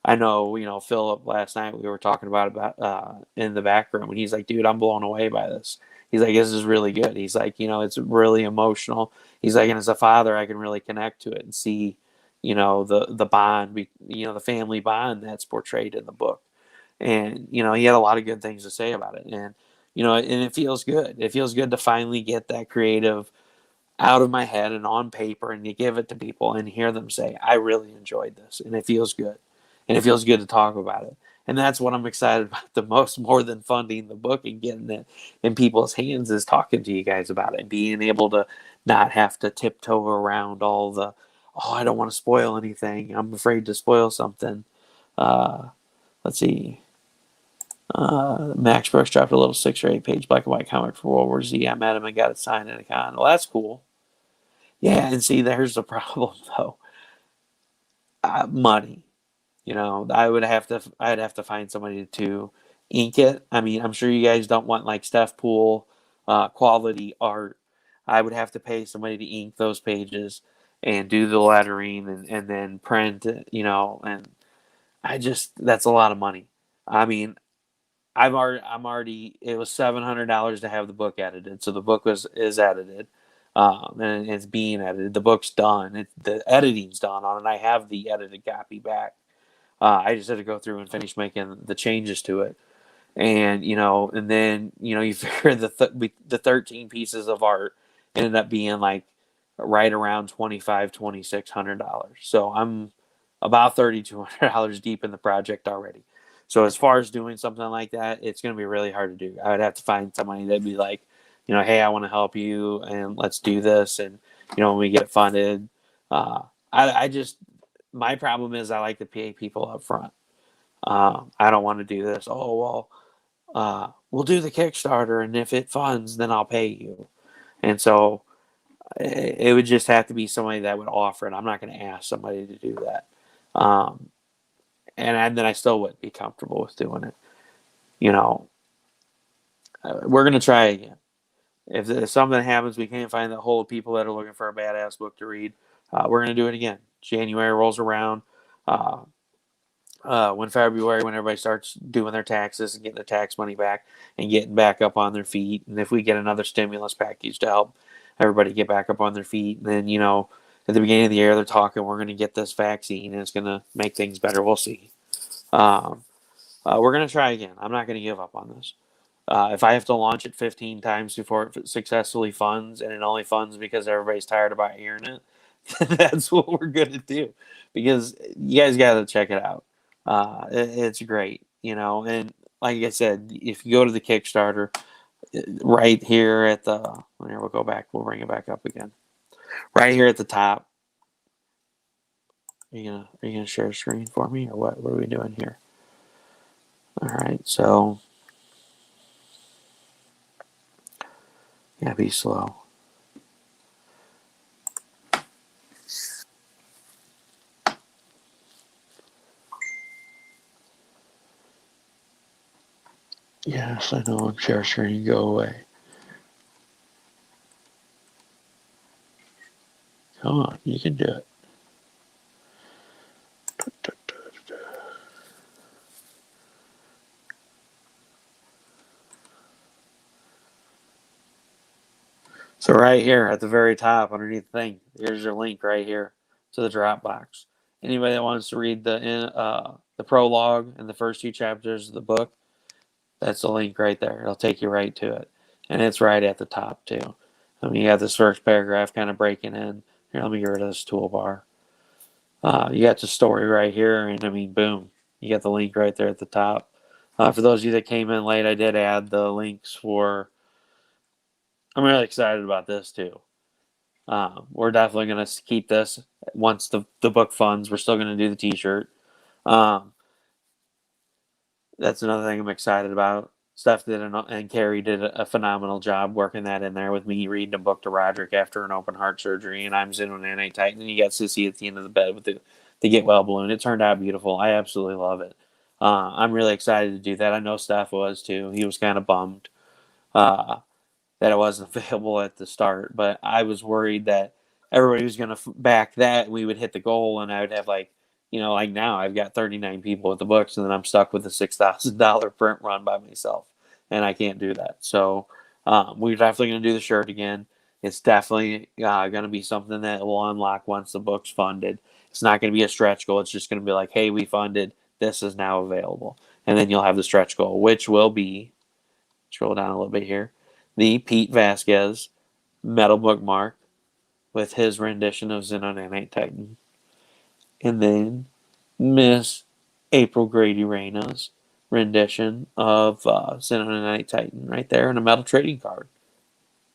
I know, Philip, last night we were talking about in the back room, and he's like, dude, I'm blown away by this. He's like, this is really good. He's like, it's really emotional. He's like, and as a father, I can really connect to it and see, the bond, the family bond that's portrayed in the book. And he had a lot of good things to say about it, and and it feels good. It feels good to finally get that creative out of my head and on paper, and to give it to people and hear them say, I really enjoyed this, and it feels good, and it feels good to talk about it. And that's what I'm excited about the most, more than funding the book and getting it in people's hands, is talking to you guys about it and being able to not have to tiptoe around all the, oh, I don't want to spoil anything, I'm afraid to spoil something. Let's see. Max Brooks dropped a little 6 or 8 page black and white comic for World War Z. I met him and got it signed at a con. Well, that's cool. Yeah, and see, there's the problem though. Money. I'd have to find somebody to ink it. I mean, I'm sure you guys don't want like Steph Poole quality art. I would have to pay somebody to ink those pages and do the lettering and then print it, and that's a lot of money. I mean, I'm already. It was $700 to have the book edited, so the book is edited, and it's being edited. The book's done. The editing's done on it. I have the edited copy back. I just had to go through and finish making the changes to it, and and then you figure the 13 pieces of art ended up being like right around $2,600. So I'm about $3,200 deep in the project already. So as far as doing something like that, it's going to be really hard to do. I would have to find somebody that'd be like, hey, I want to help you and let's do this. And, when we get funded, I just, my problem is I like to pay people up front. I don't want to do this. Oh, well, we'll do the Kickstarter, and if it funds, then I'll pay you. And so it would just have to be somebody that would offer it. I'm not going to ask somebody to do that. And then I still wouldn't be comfortable with doing it. We're going to try again. If something happens, we can't find the whole of people that are looking for a badass book to read, we're going to do it again. January rolls around. When everybody starts doing their taxes and getting their tax money back and getting back up on their feet. And if we get another stimulus package to help everybody get back up on their feet, then, at the beginning of the year, they're talking, we're going to get this vaccine and it's going to make things better. We'll see. Um, we're going to try again. I'm not going to give up on this. If I have to launch it 15 times before it successfully funds, and it only funds because everybody's tired about hearing it, that's what we're going to do. Because you guys got to check it out. It's great, And like I said, if you go to the Kickstarter, right here at the, here we'll go back. We'll bring it back up again. Right here at the top. Are you gonna share a screen for me, or what? What are we doing here? All right, so yeah, be slow. Yes, I know. Share screen, go away. Come on, you can do it. So right here at the very top, underneath the thing, here's your link right here to the Dropbox. Anybody that wants to read the prologue and the first 2 chapters of the book, that's the link right there. It'll take you right to it, and it's right at the top too. I mean, you have this first paragraph kind of breaking in. Here, let me get rid of this toolbar. You got the story right here, and I mean, boom, you got the link right there at the top. For those of you that came in late, I did add the links for. I'm really excited about this too. We're definitely going to keep this once the book funds. We're still going to do the T-shirt. Um, that's another thing I'm excited about. Steph did and Carrie did a phenomenal job working that in there with me reading a book to Roderick after an open heart surgery, and I'm sitting on Nanite Titan, and you got Sissy at the end of the bed with the get well balloon. It turned out beautiful. I absolutely love it. I'm really excited to do that. I know Steph was too. He was kind of bummed uh, that it wasn't available at the start, but I was worried that everybody was going to back that, and we would hit the goal, and I would have like now I've got 39 people with the books, and then I'm stuck with a $6,000 print run by myself, and I can't do that. So we're definitely going to do the shirt again. It's definitely going to be something that will unlock once the book's funded. It's not going to be a stretch goal. It's just going to be like, hey, we funded. This is now available. And then you'll have the stretch goal, which will be, scroll down a little bit here, the Pete Vasquez metal bookmark with his rendition of Xenonanite Titan. And then Miss April Grady Reyna's rendition of Xenonanite Titan right there in a metal trading card.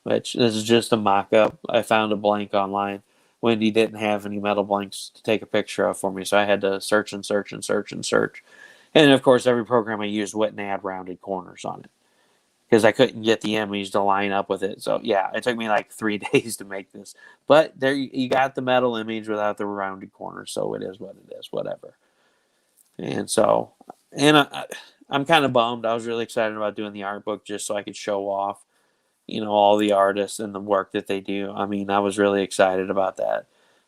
Which this is just a mock up. I found a blank online. Wendy didn't have any metal blanks to take a picture of for me, so I had to search and search and search and search. And of course, every program I used wouldn't add rounded corners on it because I couldn't get the image to line up with it. So yeah, it took me like 3 days to make this. But there you got the metal image without the rounded corners, so it is what it is, whatever. And so, and I'm kind of bummed. I was really excited about doing the art book just so I could show off, all the artists and the work that they do. I mean, I was really excited about that.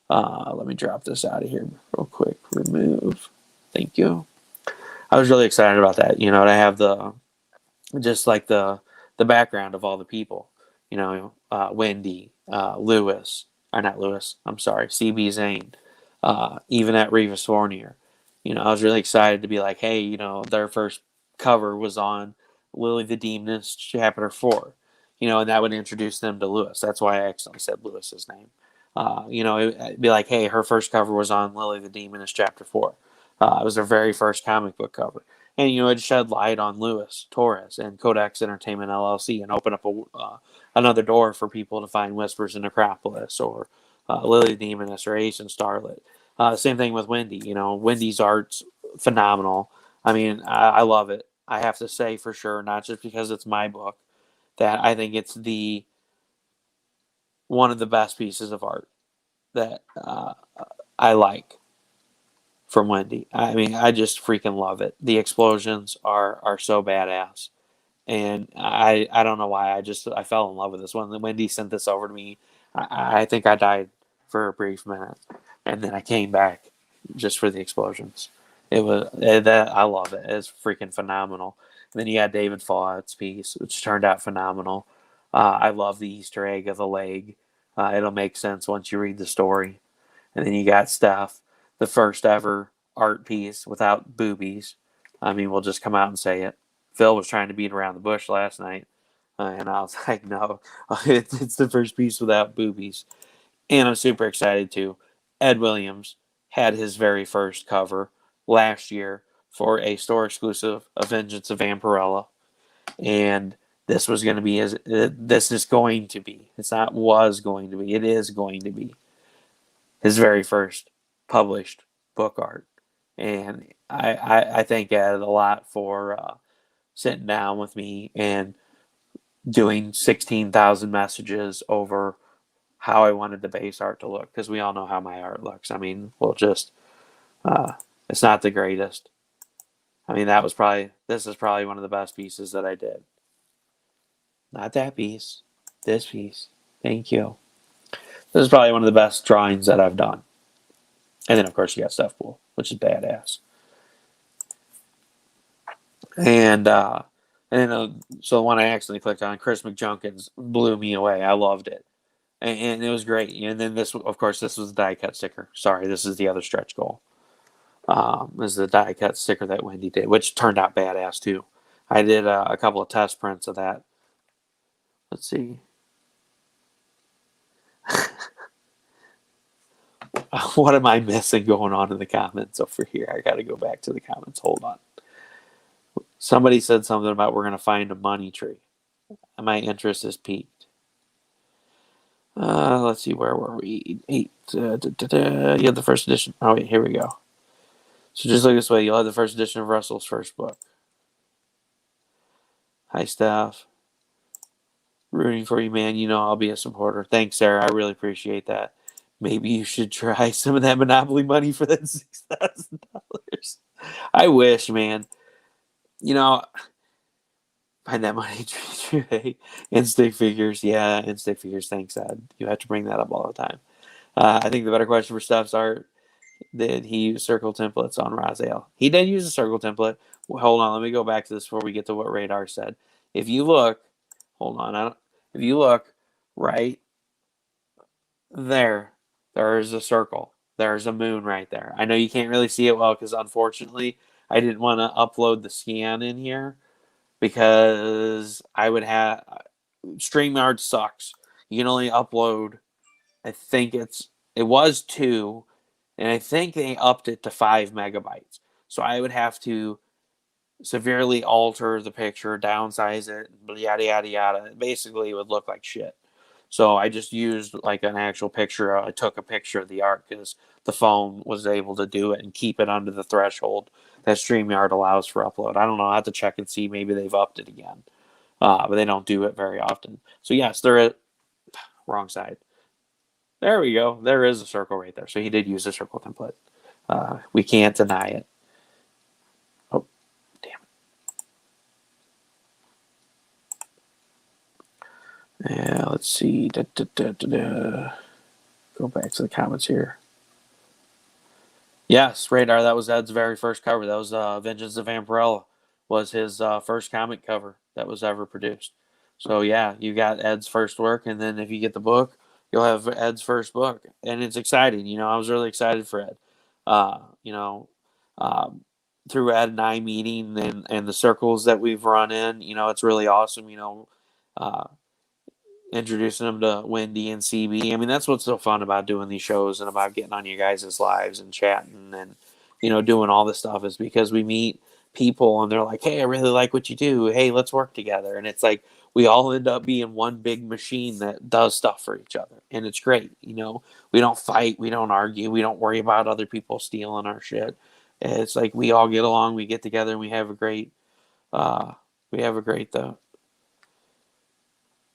Let me drop this out of here real quick. Remove. Thank you. I was really excited about that. To have just like the background of all the people. Wendy, Lewis, or not Lewis. I'm sorry, CB Zane, even at Revis Fournier. I was really excited to be like, hey, their first cover was on Lily the Demoness chapter 4. And that would introduce them to Lewis. That's why I accidentally said Lewis's name. It'd be like, hey, her first cover was on Lily the Demoness chapter 4. It was their very first comic book cover. And, it shed light on Luis Torres and Codex Entertainment LLC and open up another door for people to find Whispers in Necropolis or Lily Demoness or Ace and Starlet. Same thing with Wendy. Wendy's art's phenomenal. I mean, I love it. I have to say for sure, not just because it's my book, that I think it's one of the best pieces of art that I like from Wendy. I mean, I just freaking love it. The explosions are so badass, and I don't know why I fell in love with this one. When Wendy sent this over to me, I think I died for a brief minute, and then I came back just for the explosions. It was that I love it. It's freaking phenomenal. And then you got David Fawcett's piece, which turned out phenomenal. I love the Easter egg of the leg. It'll make sense once you read the story. And then you got Steph, the first ever art piece without boobies. I mean, we'll just come out and say it. Phil was trying to beat around the bush last night. And I was like, no, it's the first piece without boobies. And I'm super excited too. Ed Williams had his very first cover last year for a store exclusive, A Vengeance of Vampirella. And this was going to be, this is going to be, it's not was going to be, it is going to be his very first published book art. And I thank Ed a lot for sitting down with me and doing 16,000 messages over how I wanted the base art to look, because we all know how my art looks. I mean, it's not the greatest. I mean, this is probably one of the best pieces that I did. Not that piece, this piece. Thank you. This is probably one of the best drawings that I've done. And then, of course, you got Steph Poole, which is badass. And so the one I accidentally clicked on, Chris McJunkins, blew me away. I loved it. And it was great. And then this, of course, this was the die cut sticker. Sorry, this is the other stretch goal. This is the die cut sticker that Wendy did, which turned out badass too. I did a couple of test prints of that. Let's see. What am I missing going on in the comments over here? I got to go back to the comments. Hold on. Somebody said something about we're going to find a money tree. My interest is peaked. Let's see, where were we? 8. You have the first edition. Oh, wait, here we go. So just look this way. You'll have the first edition of Russell's first book. Hi, Steph. Rooting for you, man. You know I'll be a supporter. Thanks, Sarah. I really appreciate that. Maybe you should try some of that Monopoly money for that $6,000. I wish, man. You know, find that money tree. And stick figures. Yeah, and stick figures. Thanks, Ed. You have to bring that up all the time. I think the better question for Steph's art, did he use circle templates on Raziel? He did use a circle template. Well, hold on, let me go back to this before we get to what Radar said. If you look, hold on, if you look right there, there's a circle. There's a moon right there. I know you can't really see it well because unfortunately I didn't want to upload the scan in here because I would have StreamYard sucks. You can only upload, I think it was 2, and I think they upped it to 5 megabytes. So I would have to severely alter the picture, downsize it, yada yada yada. Basically, it would look like shit. So I just used like an actual picture. I took a picture of the art because the phone was able to do it and keep it under the threshold that StreamYard allows for upload. I don't know. I have to check and see. Maybe they've upped it again, but they don't do it very often. So yes, wrong side. There we go. There is a circle right there. So he did use a circle template. We can't deny it. Oh, damn it. Yeah, let's see. Go back to the comments here. Yes, Radar, that was Ed's very first cover. That was Vengeance of Vampirella. Was his first comic cover that was ever produced. So yeah, you got Ed's first work, and then if you get the book, you'll have Ed's first book, and it's exciting. You know, I was really excited for Ed. Through Ed and I meeting and the circles that we've run in, you know, it's really awesome. You know, introducing them to Wendy and CB. I mean, that's what's so fun about doing these shows and about getting on you guys' lives and chatting and, you know, doing all this stuff is because we meet people and they're like, hey, I really like what you do. Hey, let's work together. And it's like we all end up being one big machine that does stuff for each other. And it's great. You know, we don't fight. We don't argue. We don't worry about other people stealing our shit. It's like we all get along. We get together and we have a great,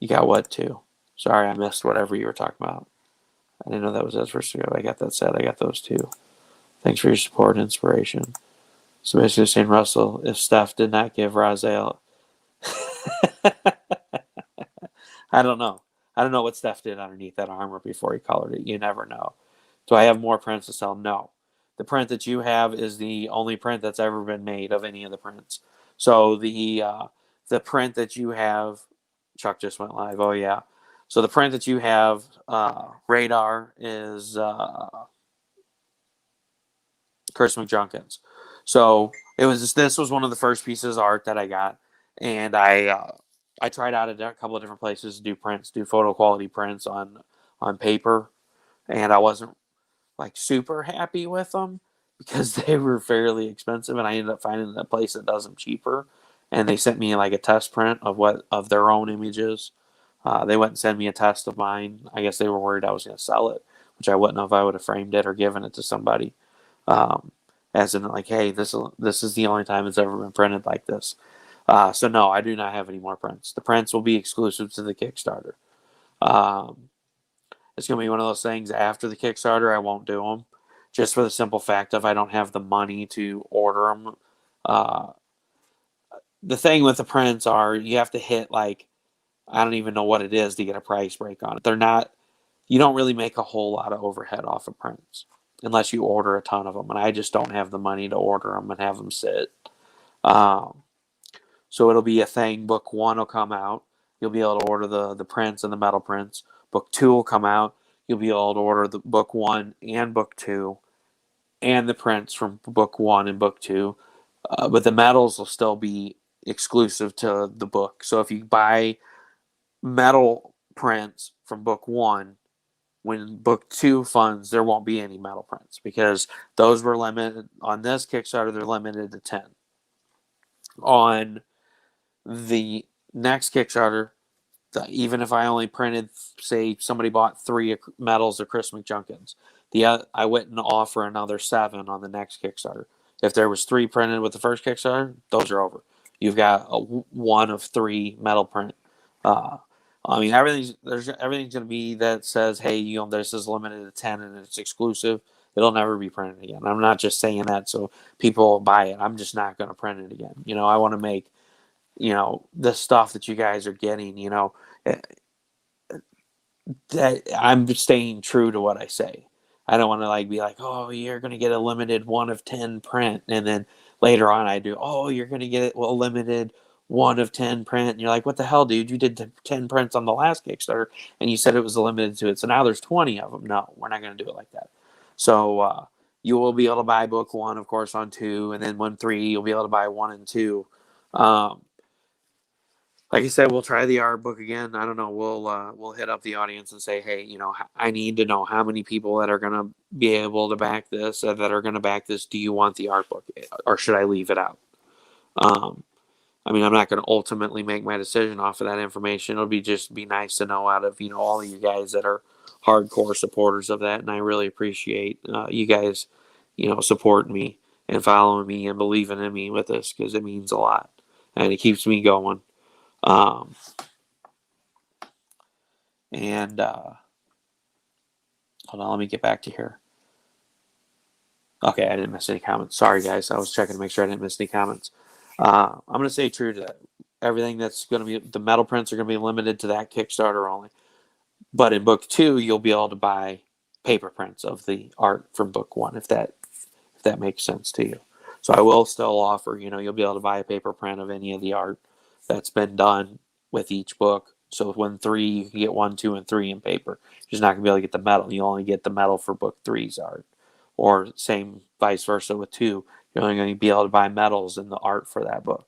you got what too? Sorry, I missed whatever you were talking about. I didn't know that was Ed's first ago. I got that set. I got those too. Thanks for your support and inspiration. So basically saying, Russell, if Steph did not give Raziel... I don't know. I don't know what Steph did underneath that armor before he colored it. You never know. Do I have more prints to sell? No. The print that you have is the only print that's ever been made of any of the prints. So the print that you have... Chuck just went live. Oh, yeah. So the print that you have, Radar, is Christmas Junkins. So this was one of the first pieces of art that I got, and I tried out at a couple of different places to do prints, do photo quality prints on paper, and I wasn't like super happy with them because they were fairly expensive, and I ended up finding a place that does them cheaper, and they sent me like a test print of their own images. They wouldn't send me a test of mine. I guess they were worried I was going to sell it, which I wouldn't have. I would have framed it or given it to somebody, um, as in like, hey, this is the only time it's ever been printed like this. So no, I do not have any more prints. The prints will be exclusive to the Kickstarter. Um, it's going to be one of those things after the Kickstarter, I won't do them just for the simple fact of I don't have the money to order them. Uh, the thing with the prints are you have to hit like, I don't even know what it is to get a price break on it. They're not, you don't really make a whole lot of overhead off of prints unless you order a ton of them. And I just don't have the money to order them and have them sit. Um, so it'll be a thing. Book 1 will come out. You'll be able to order the prints and the metal prints. Book 2 will come out. You'll be able to order the book 1 and book 2 and the prints from book 1 and book 2. But the metals will still be exclusive to the book. So if you buy metal prints from book 1, when book 2 funds, there won't be any metal prints because those were limited on this Kickstarter. They're limited to 10. On the next Kickstarter, even if I only printed, say, somebody bought 3 medals of Chris McJunkins, I wouldn't offer another 7 on the next Kickstarter. If there was 3 printed with the first Kickstarter, those are over. You've got one of 3 metal print. I mean, everything's going to be that says, hey, this is limited to 10 and it's exclusive. It'll never be printed again. I'm not just saying that so people buy it. I'm just not going to print it again. I want to make the stuff that you guys are getting, that I'm staying true to what I say. I don't want to like be like, oh, you're going to get a limited 1 of 10 print. And then later on I do, oh, you're going to get a limited 1 of 10 print. And you're like, what the hell, dude? You did 10 prints on the last Kickstarter and you said it was limited to it. So now there's 20 of them. No, we're not going to do it like that. So, you will be able to buy book 1, of course, on 2. And then 3, you'll be able to buy 1 and 2. Like I said, we'll try the art book again. I don't know. We'll hit up the audience and say, hey, I need to know how many people that are gonna be able to back this, that are gonna back this. Do you want the art book, or should I leave it out? Um, I mean, I'm not gonna ultimately make my decision off of that information. It'll be nice to know out of all of you guys that are hardcore supporters of that, and I really appreciate you guys, supporting me and following me and believing in me with this because it means a lot and it keeps me going. Um, and hold on, let me get back to here. Okay, I didn't miss any comments. Sorry, guys. I was checking to make sure I didn't miss any comments. I'm going to stay true to that. Everything that's going to be, the metal prints are going to be limited to that Kickstarter only. But in book 2, you'll be able to buy paper prints of the art from book 1, if that makes sense to you. So I will still offer, you'll be able to buy a paper print of any of the art that's been done with each book. So when 3, you can get 1, 2, and 3 in paper. You're just not going to be able to get the metal. You only get the metal for book 3's art. Or same vice versa with 2. You're only going to be able to buy metals in the art for that book.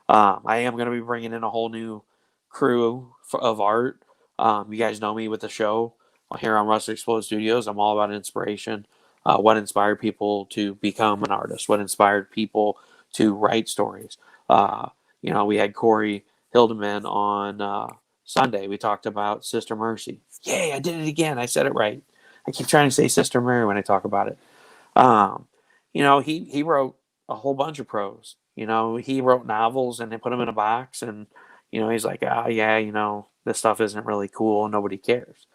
I am going to be bringing in a whole new crew of art. You guys know me with the show here on Rustic Explode Studios. I'm all about inspiration. What inspired people to become an artist? What inspired people to write stories? We had Corey Hildeman on Sunday. We talked about Sister Mercy. Yay, I did it again. I said it right. I keep trying to say Sister Mary when I talk about it. He wrote a whole bunch of prose. He wrote novels and they put them in a box and, he's like, this stuff isn't really cool. Nobody cares.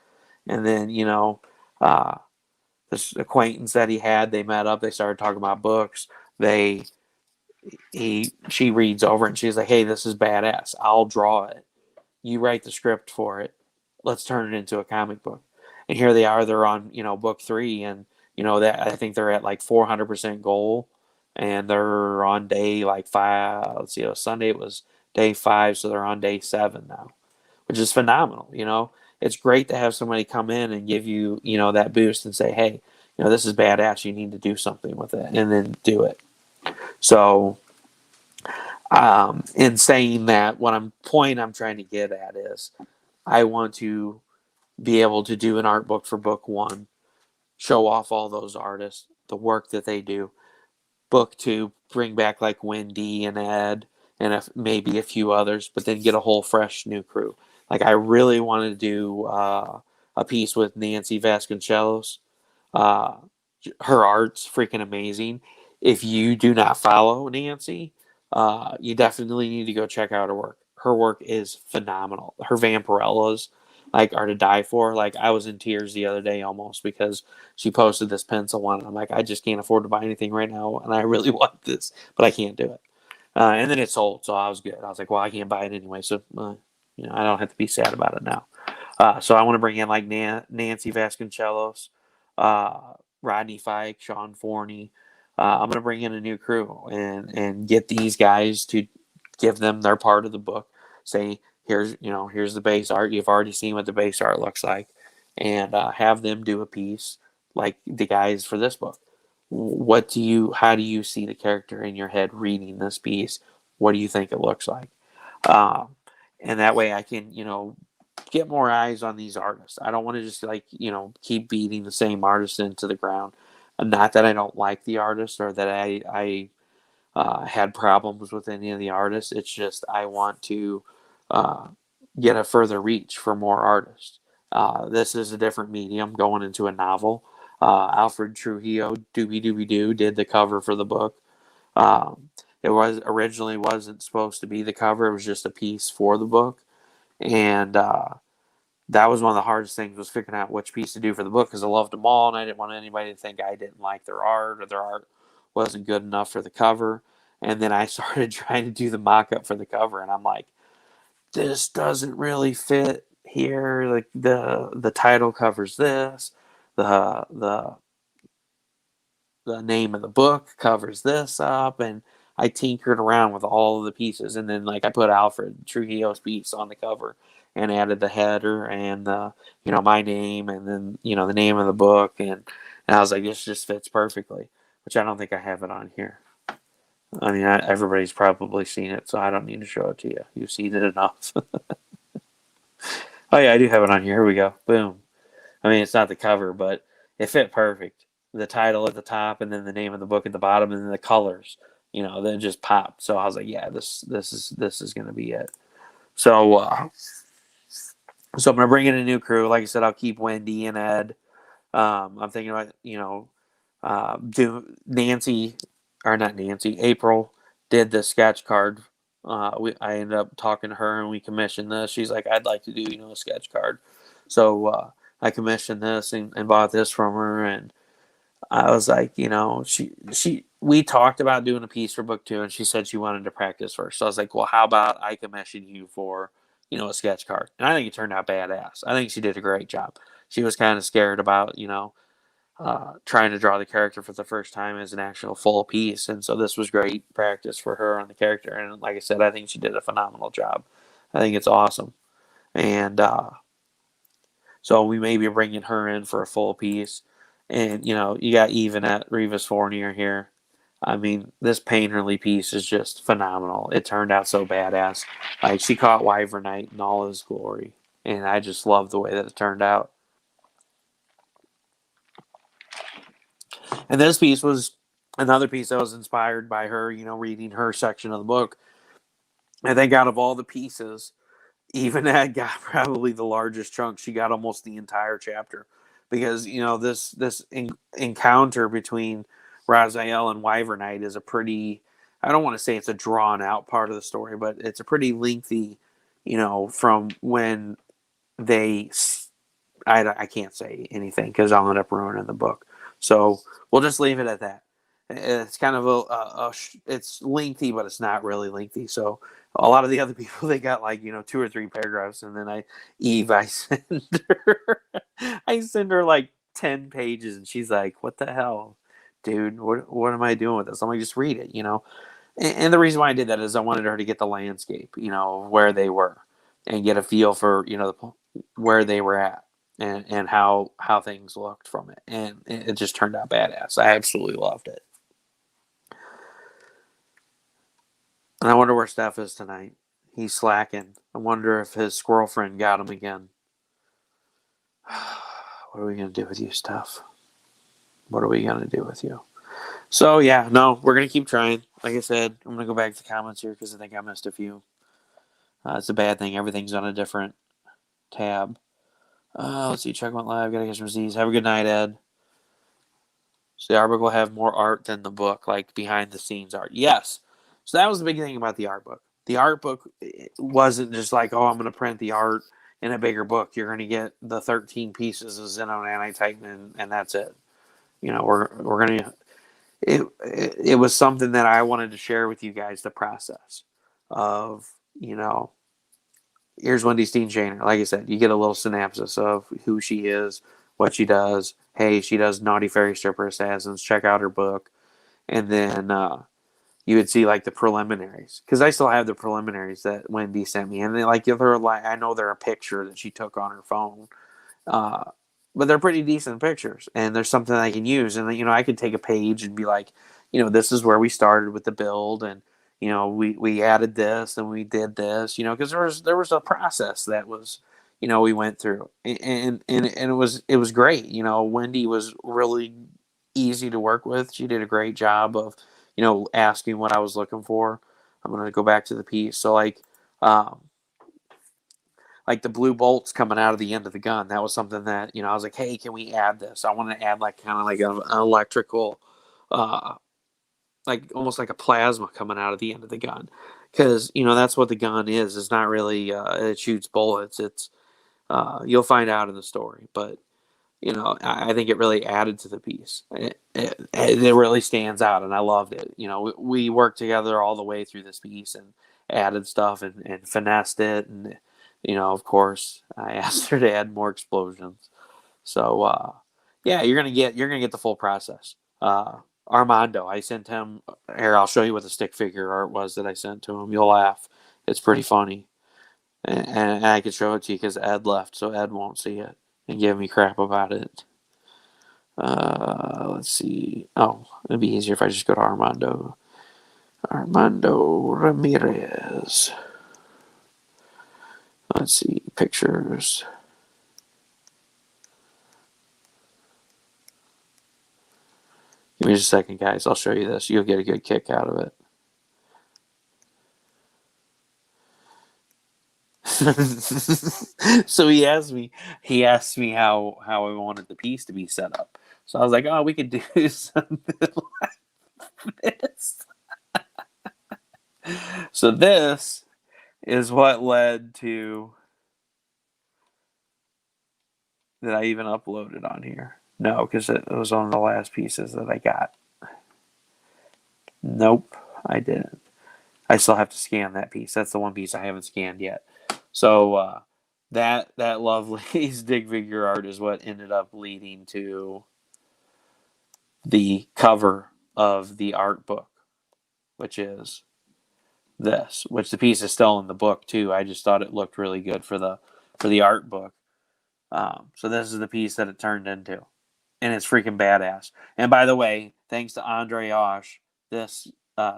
And then, this acquaintance that he had, they met up, they started talking about books. She reads over and she's like, hey, this is badass. I'll draw it. You write the script for it. Let's turn it into a comic book. And here they are, they're on, book 3 and, that I think they're at like 400% goal and they're on day like 5. Let's see, Sunday it was day 5. So they're on day 7 now, which is phenomenal. It's great to have somebody come in and give you, that boost and say, hey, this is badass. You need to do something with it, and then do it. So, in saying that, I'm trying to get at is, I want to be able to do an art book for book 1, show off all those artists, the work that they do. Book 2, bring back like Wendy and Ed and maybe a few others, but then get a whole fresh new crew. Like, I really want to do a piece with Nancy Vasconcelos. Uh, Her art's freaking amazing. If you do not follow Nancy, you definitely need to go check out her work. Her work is phenomenal. Her Vampirellas are to die for. Like, I was in tears the other day almost because she posted this pencil one. I'm like, I just can't afford to buy anything right now, and I really want this, but I can't do it. And then it sold, so I was good. I was like, well, I can't buy it anyway, so I don't have to be sad about it now. So I want to bring in like Nancy Vasconcelos, uh, Rodney Fike, Sean Forney. I'm going to bring in a new crew and get these guys to give them their part of the book. Say, here's the base art. You've already seen what the base art looks like, and have them do a piece like the guys for this book. How do you see the character in your head reading this piece? What do you think it looks like? Um, and that way I can, get more eyes on these artists. I don't want to just keep beating the same artist into the ground. Not that I don't like the artist or that I had problems with any of the artists. It's just I want to uh, get a further reach for more artists. This is a different medium going into a novel. Alfred Trujillo, Doobie Doobie Doo, did the cover for the book. It was originally wasn't supposed to be the cover. It was just a piece for the book, and that was one of the hardest things, was figuring out which piece to do for the book, because I loved them all and I didn't want anybody to think I didn't like their art or their art wasn't good enough for the cover. And then I started trying to do the mock-up for the cover, and I'm like, this doesn't really fit here. Like, the title covers this, the the name of the book covers this up, and I tinkered around with all of the pieces, and then I put Alfred Trujillo's piece on the cover and added the header and my name, and then the name of the book, and I was like, this just fits perfectly, which I don't think I have it on here. I mean, everybody's probably seen it, so I don't need to show it to you. You've seen it enough. Oh yeah, I do have it on here. Here we go. Boom. I mean, it's not the cover, but it fit perfect. The title at the top, and then the name of the book at the bottom, and then the colors. Then it just popped. So I was like, yeah, this is gonna be it. So I'm gonna bring in a new crew. Like I said, I'll keep Wendy and Ed. I'm thinking about do Nancy, or not Nancy, April did the sketch card. I ended up talking to her and we commissioned this. She's like, I'd like to do a sketch card. So I commissioned this and bought this from her, and I was like, we talked about doing a piece for book 2, and she said she wanted to practice first. So I was like, well, how about I commission you for a sketch card? And I think it turned out badass. I think she did a great job. She was kind of scared about trying to draw the character for the first time as an actual full piece, and so this was great practice for her on the character. And like I said, I think she did a phenomenal job. I think it's awesome. And so we may be bringing her in for a full piece. And you got Even at Rivas Fournier here. I mean, this Painterly piece is just phenomenal. It turned out so badass. Like, she caught Wyvernite in all his glory, and I just love the way that it turned out. And this piece was another piece that was inspired by her, reading her section of the book. I think out of all the pieces, Even that got probably the largest chunk. She got almost the entire chapter, because this encounter between Raziel and Wyvernite is a pretty, I don't want to say it's a drawn out part of the story, but it's a pretty lengthy, from when they I can't say anything because I'll end up ruining the book. So we'll just leave it at that. It's kind of it's lengthy, but it's not really lengthy. So a lot of the other people, they got 2 or 3 paragraphs, and then I send her like 10 pages, and she's like, "What the hell, dude? What am I doing with this?" I'm like, "Just read it," And the reason why I did that is I wanted her to get the landscape, where they were, and get a feel for where they were at. and how things looked from it, and it just turned out badass. I absolutely loved it. And I wonder where Steph is tonight. He's slacking. I wonder if his squirrel friend got him again. What are we gonna do with you, Steph? What are we gonna do with you? So yeah, no, we're gonna keep trying. Like I said, I'm gonna go back to the comments here because I think I missed a few. It's a bad thing. Everything's on a different tab. Let's see. Chuck went live. Gotta get some Z's. Have a good night, Ed. So the art book will have more art than the book, like behind the scenes art. Yes. So that was the big thing about the art book. The art book wasn't just like, oh, I'm going to print the art in a bigger book. You're going to get the 13 pieces of Xenon Anti-Titan, and that's it. You know, we're going to. It was something that I wanted to share with you guys, the process of, you know, here's Wendy Steen Shaner. Like I said, you get a little synopsis of who she is, what she does. Hey, she does Naughty Fairy Stripper Assassins. Check out her book. And then you would see like the preliminaries, because I still have the preliminaries that Wendy sent me, and they like they're like, I know they're a picture that she took on her phone, uh, but they're pretty decent pictures, and there's something I can use, and you know I could take a page and be like, you know, this is where we started with the build, and you know we added this and we did this, you know, because there was a process that was, you know, we went through, and it was great. You know, Wendy was really easy to work with. She did a great job of, you know, asking what I was looking for. I'm gonna go back to the piece. So um, like the blue bolts coming out of the end of the gun. That was something that, you know, I was like, hey, can we add this? I want to add like kind of like an electrical, uh, like almost like a plasma coming out of the end of the gun, because you know that's what the gun is. It's not really it shoots bullets. It's you'll find out in the story, but you know, I think it really added to the piece. It really stands out, and I loved it. You know, we worked together all the way through this piece and added stuff and finessed it. And, you know, of course, I asked her to add more explosions. So, yeah, you're gonna get the full process. Armando, I sent him here. I'll show you what the stick figure art was that I sent to him. You'll laugh. It's pretty funny, and I could show it to you because Ed left, so Ed won't see it and give me crap about it. Let's see. Oh, it'd be easier if I just go to Armando. Armando Ramirez. Let's see. Pictures. Give me just a second, guys. I'll show you this. You'll get a good kick out of it. So he asked me how I wanted the piece to be set up. So I was like, oh, we could do something like this. So this is what led to that I even uploaded on here. No, because it was one of the last pieces that I got. Nope, I didn't. I still have to scan that piece. That's the one piece I haven't scanned yet. So that lovely stick figure art is what ended up leading to the cover of the art book, which is this. Which the piece is still in the book too. I just thought it looked really good for the art book. So this is the piece that it turned into, and it's freaking badass. And by the way, thanks to Andre Osh, this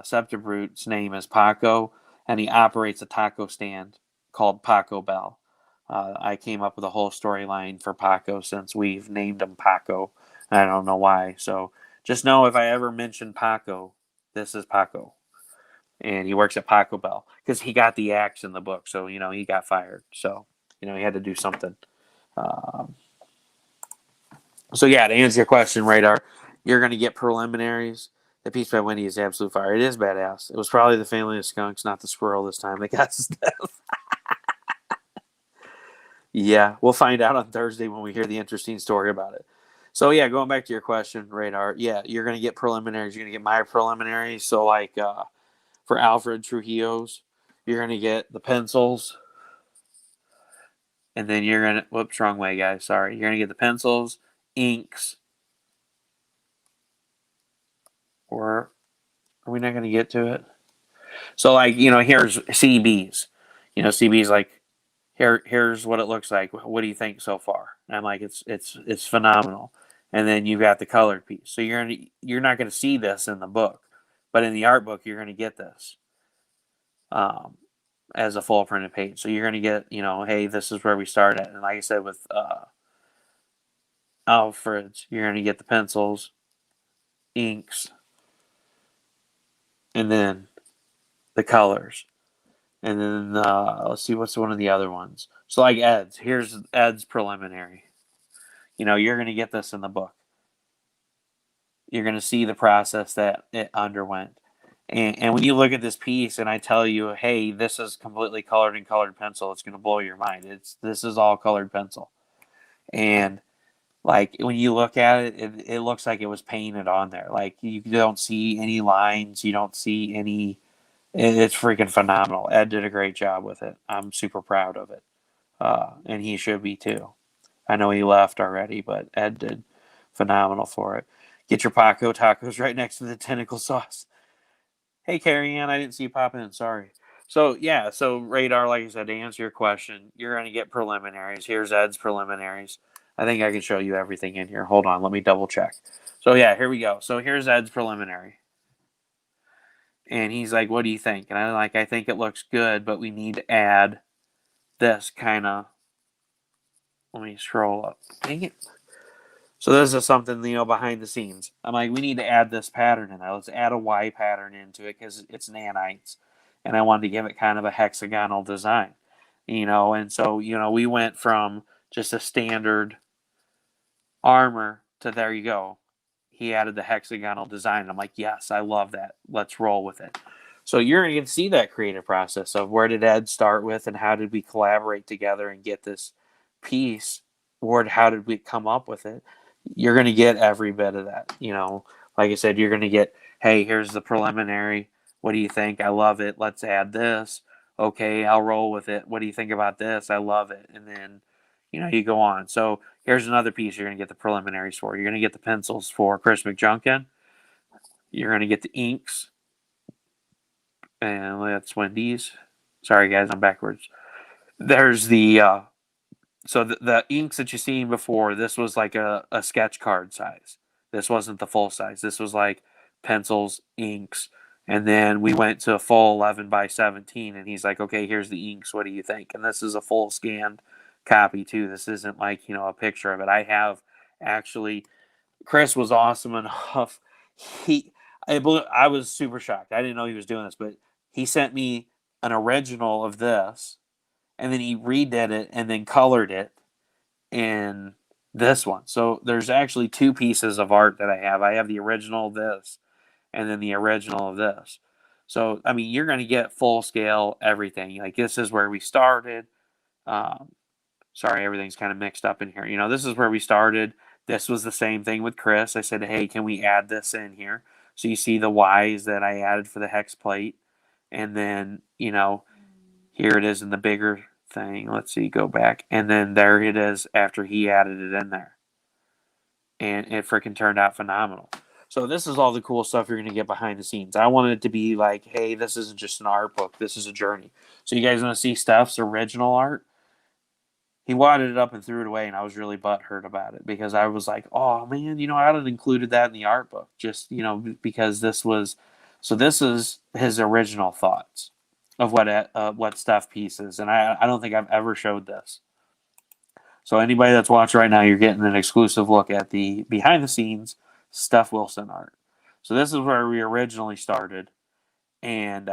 Septibrute's name is Paco, and he operates a taco stand called Paco Bell. I came up with a whole storyline for Paco since we've named him Paco. I don't know why. So just know if I ever mention Paco, this is Paco. And he works at Paco Bell because he got the axe in the book. So, you know, he got fired. So, you know, he had to do something. Um, so yeah, to answer your question, Radar, you're gonna get preliminaries. The piece by Wendy is absolute fire. It is badass. It was probably the family of skunks, not the squirrel this time. They got stuff. Yeah, we'll find out on Thursday when we hear the interesting story about it. So yeah, going back to your question, Radar. Yeah, you're gonna get preliminaries. You're gonna get my preliminaries. So like for Alfred Trujillo's, you're gonna get the pencils, and then you're gonna whoops, wrong way, guys. Sorry. You're gonna get the pencils, inks, or are we not going to get to it? So, like, you know, here's CBs. You know, CBs like here's what it looks like. What do you think so far? And I'm like, it's phenomenal. And then you've got the colored piece. So you're not gonna see this in the book, but in the art book you're gonna get this um, as a full printed page. So you're gonna get, hey, this is where we start at. And like I said with Alfred's, you're gonna get the pencils, inks, and then the colors. And then let's see, what's one of the other ones? So like Ed's, here's Ed's preliminary. You're going to get this in the book. You're going to see the process that it underwent. And when you look at this piece and I tell you, hey, this is completely colored in colored pencil, it's going to blow your mind. This is all colored pencil. And like when you look at it, it looks like it was painted on there. Like you don't see any lines, you don't see any. It's freaking phenomenal. Ed did a great job with it. I'm super proud of it. And he should be too. I know he left already, but Ed did phenomenal for it. Get your Paco tacos right next to the tentacle sauce. Hey, Carrie Ann, I didn't see you pop in. Sorry. So, yeah, so Radar, like I said, to answer your question, you're going to get preliminaries. Here's Ed's preliminaries. I think I can show you everything in here. Hold on, let me double check. So, yeah, here we go. So, here's Ed's preliminary. And he's like, what do you think? And I'm like, I think it looks good, but we need to add this kind of. Let me scroll up. Dang it. So this is something, behind the scenes. I'm like, we need to add this pattern in there. Let's add a Y pattern into it because it's nanites. And I wanted to give it kind of a hexagonal design. And so, we went from just a standard armor to there you go. He added the hexagonal design. I'm like, yes, I love that. Let's roll with it. So you're going to see that creative process of where did Ed start with and how did we collaborate together and get this piece, or how did we come up with it? You're going to get every bit of that. Like I said, you're going to get, hey, here's the preliminary. What do you think? I love it. Let's add this. Okay, I'll roll with it. What do you think about this? I love it. And then, you go on. So here's another piece you're going to get the preliminaries for. You're going to get the pencils for Chris McJunkin. You're going to get the inks. And that's Wendy's. Sorry, guys, I'm backwards. There's the so the inks that you've seen before. This was like a sketch card size. This wasn't the full size. This was like pencils, inks, and then we went to a full 11 by 17. And he's like, okay, here's the inks. What do you think? And this is a full scanned copy too. This isn't like a picture of it. I have actually. Chris was awesome enough. I was super shocked. I didn't know he was doing this, but he sent me an original of this, and then he redid it and then colored it in this one. So there's actually two pieces of art that I have. I have the original of this, and then the original of this. So I mean, you're going to get full scale everything. Like this is where we started. Sorry, everything's kind of mixed up in here. This is where we started. This was the same thing with Chris. I said, hey, can we add this in here? So you see the Y's that I added for the hex plate. And then, here it is in the bigger thing. Let's see, go back. And then there it is after he added it in there. And it freaking turned out phenomenal. So this is all the cool stuff you're going to get behind the scenes. I wanted it to be like, hey, this isn't just an art book. This is a journey. So you guys want to see Steph's original art? He wadded it up and threw it away, and I was really butthurt about it because I was like, oh, man, I'd have included that in the art book just, because this is his original thoughts of what Steph piece is, and I don't think I've ever showed this. So anybody that's watching right now, you're getting an exclusive look at the behind-the-scenes Steph Wilson art. So this is where we originally started, and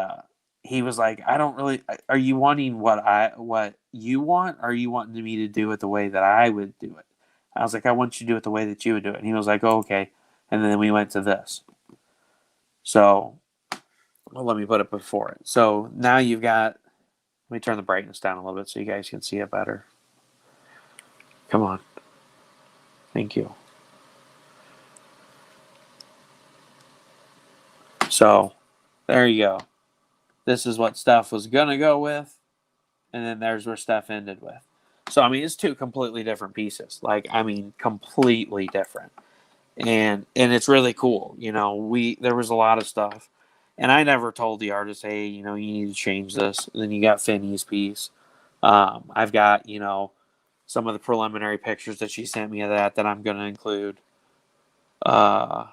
he was like, I don't really. Are you wanting what you want? Or are you wanting me to do it the way that I would do it? I was like, I want you to do it the way that you would do it. And he was like, oh, okay. And then we went to this. So, let me put it before it. So now you've got. Let me turn the brightness down a little bit so you guys can see it better. Come on. Thank you. So, there you go. This is what Steph was going to go with. And then there's where Steph ended with. So, I mean, it's two completely different pieces. Completely different. And it's really cool. There was a lot of stuff. And I never told the artist, hey, you need to change this. And then you got Finney's piece. I've got, some of the preliminary pictures that she sent me of that I'm going to include. Uh,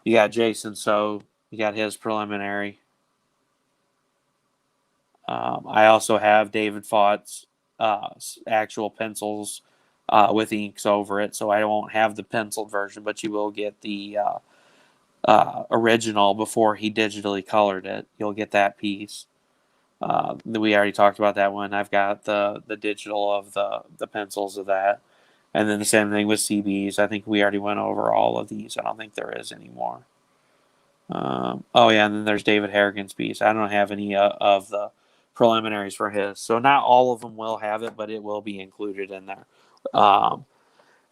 you got Jason, so you got his preliminary. I also have David Fogg's actual pencils with inks over it, so I won't have the penciled version, but you will get the original before he digitally colored it. You'll get that piece. We already talked about that one. I've got the digital of the pencils of that. And then the same thing with CBs. I think we already went over all of these. I don't think there is anymore. Oh yeah, and then there's David Harrigan's piece. I don't have any of the preliminaries for his, so not all of them will have it, but it will be included in there. Um,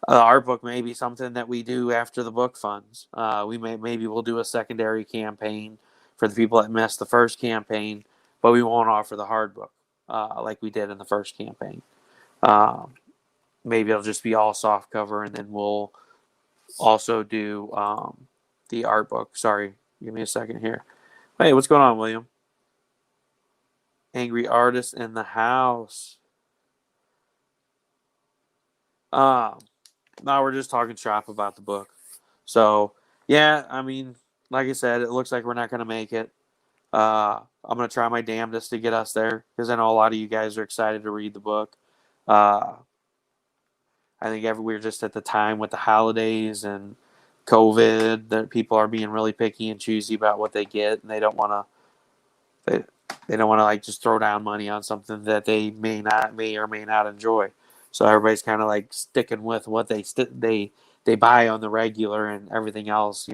our book may be something that we do after the book funds. Maybe we'll do a secondary campaign for the people that missed the first campaign, but we won't offer the hard book like we did in the first campaign. Maybe it'll just be all soft cover, and then we'll also do the art book. Sorry, give me a second here. Hey, what's going on, William? Angry artist in the house. Um, now we're just talking shop about the book. So yeah, I mean, like I said, it looks like we're not going to make it. I'm going to try my damnedest to get us there because I know a lot of you guys are excited to read the book. Uh, I think we're just at the time with the holidays and COVID that people are being really picky and choosy about what they get, and they don't want to they don't want to like just throw down money on something that they may or may not enjoy. So everybody's kind of like sticking with what they buy on the regular, and everything else.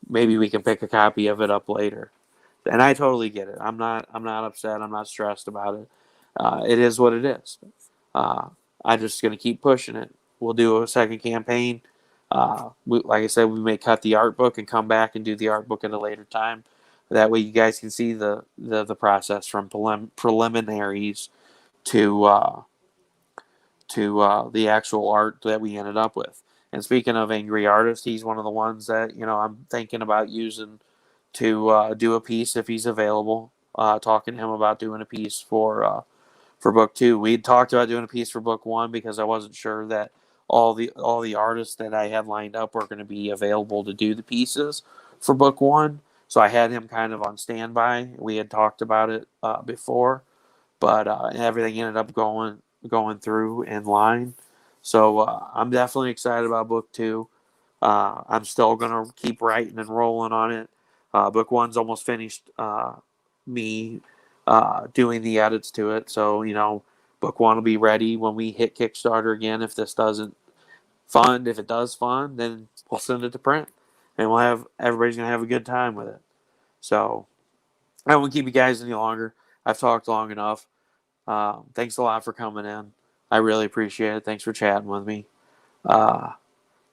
Maybe we can pick a copy of it up later. And I totally get it. I'm not upset. I'm not stressed about it. It is what it is. Uh, I'm just going to keep pushing it. We'll do a second campaign. Like I said, we may cut the art book and come back and do the art book at a later time. That way, you guys can see the process from preliminaries to the actual art that we ended up with. And speaking of angry artist, he's one of the ones that I'm thinking about using to do a piece if he's available. Talking to him about doing a piece for book two. We talked about doing a piece for book one because I wasn't sure that all the artists that I had lined up were going to be available to do the pieces for book one. So I had him kind of on standby. We had talked about it before, but everything ended up going through in line. So I'm definitely excited about book two. I'm still gonna keep writing and rolling on it. Book one's almost finished. Me doing the edits to it, so book one will be ready when we hit Kickstarter again. If this doesn't fund, if it does fund, then we'll send it to print, and everybody's gonna have a good time with it. So I won't keep you guys any longer. I've talked long enough. Thanks a lot for coming in. I really appreciate it. Thanks for chatting with me. Uh,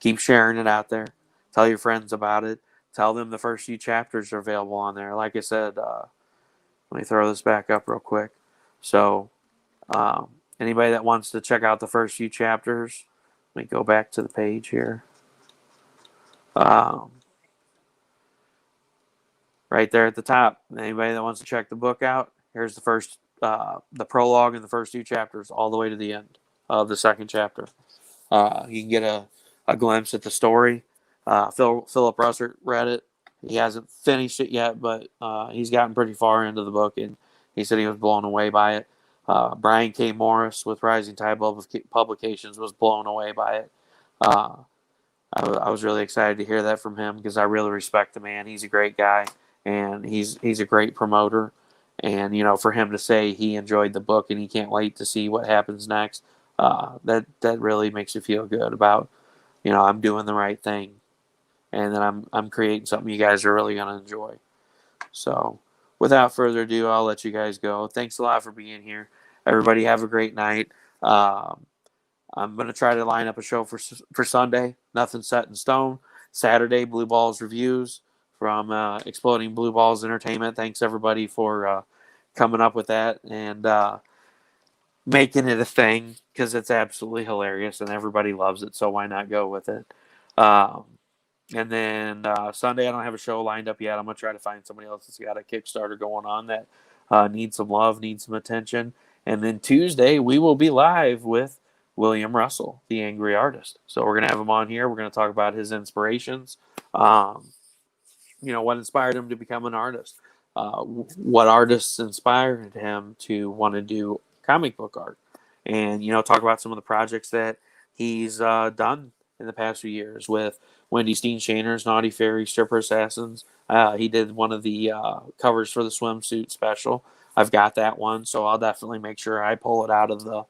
Keep sharing it out there. Tell your friends about it. Tell them the first few chapters are available on there. Like I said, let me throw this back up real quick. So, anybody that wants to check out the first few chapters, let me go back to the page here. Um, right there at the top. Anybody that wants to check the book out, here's the prologue and the first two chapters, all the way to the end of the second chapter. You can get a glimpse at the story. Philip Russert read it. He hasn't finished it yet, but he's gotten pretty far into the book, and he said he was blown away by it. Brian K. Morris with Rising Tide Publications was blown away by it. Uh, I was really excited to hear that from him because I really respect the man. He's a great guy, and he's a great promoter. And for him to say he enjoyed the book and he can't wait to see what happens next, that really makes you feel good about I'm doing the right thing, and then I'm creating something you guys are really gonna enjoy. So, without further ado, I'll let you guys go. Thanks a lot for being here. Everybody have a great night. Um, I'm going to try to line up a show for Sunday. Nothing set in stone. Saturday, Blue Balls reviews from Exploding Blue Balls Entertainment. Thanks everybody for coming up with that and making it a thing because it's absolutely hilarious and everybody loves it. So why not go with it? Um, and then Sunday, I don't have a show lined up yet. I'm going to try to find somebody else that's got a Kickstarter going on that needs some love, needs some attention. And then Tuesday, we will be live with William Russell, the Angry Artist. So we're going to have him on here. We're going to talk about his inspirations, what inspired him to become an artist, what artists inspired him to want to do comic book art, and, talk about some of the projects that he's done in the past few years with Wendy Steensheiner's Naughty Fairy Stripper Assassins. He did one of the covers for the swimsuit special. I've got that one, so I'll definitely make sure I pull it out of the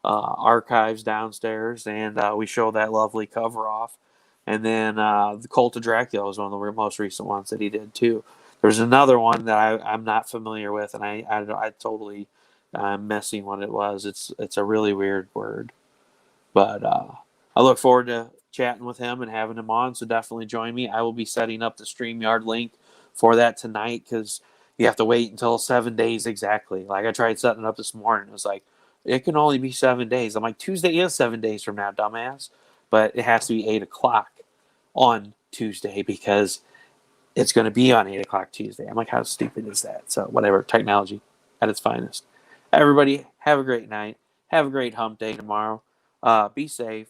archives downstairs and we show that lovely cover off. And then the Cult of Dracula was one of the most recent ones that he did too. There's another one that I'm not familiar with, and I totally I'm messing what it was. It's a really weird word, but I look forward to chatting with him and having him on. So definitely join me. I will be setting up the StreamYard link for that tonight because you have to wait until 7 days exactly. Like I tried setting it up this morning. It was like, it can only be 7 days. I'm like, Tuesday is 7 days from now, dumbass. But it has to be 8 o'clock on Tuesday because it's going to be on 8 o'clock Tuesday. I'm like, how stupid is that? So whatever, technology at its finest. Everybody, have a great night. Have a great hump day tomorrow. Be safe.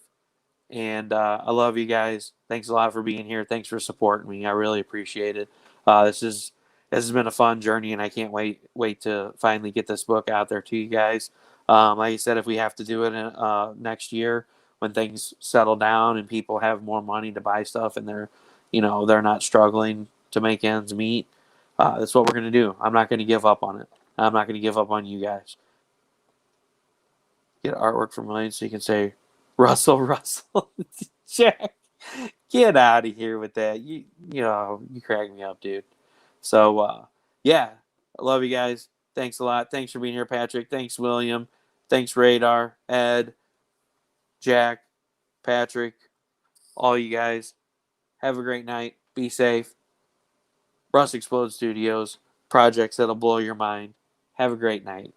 And I love you guys. Thanks a lot for being here. Thanks for supporting me. I really appreciate it. This has been a fun journey, and I can't wait to finally get this book out there to you guys. Like I said, if we have to do it next year when things settle down and people have more money to buy stuff and they're not struggling to make ends meet, that's what we're gonna do. I'm not gonna give up on it. I'm not gonna give up on you guys. Get artwork from Ryan so you can say Russell Jack. Get out of here with that. You crack me up, dude. So yeah, I love you guys. Thanks a lot. Thanks for being here, Patrick. Thanks, William. Thanks, Radar, Ed, Jack, Patrick, all you guys. Have a great night. Be safe. Russ Explode Studios, projects that'll blow your mind. Have a great night.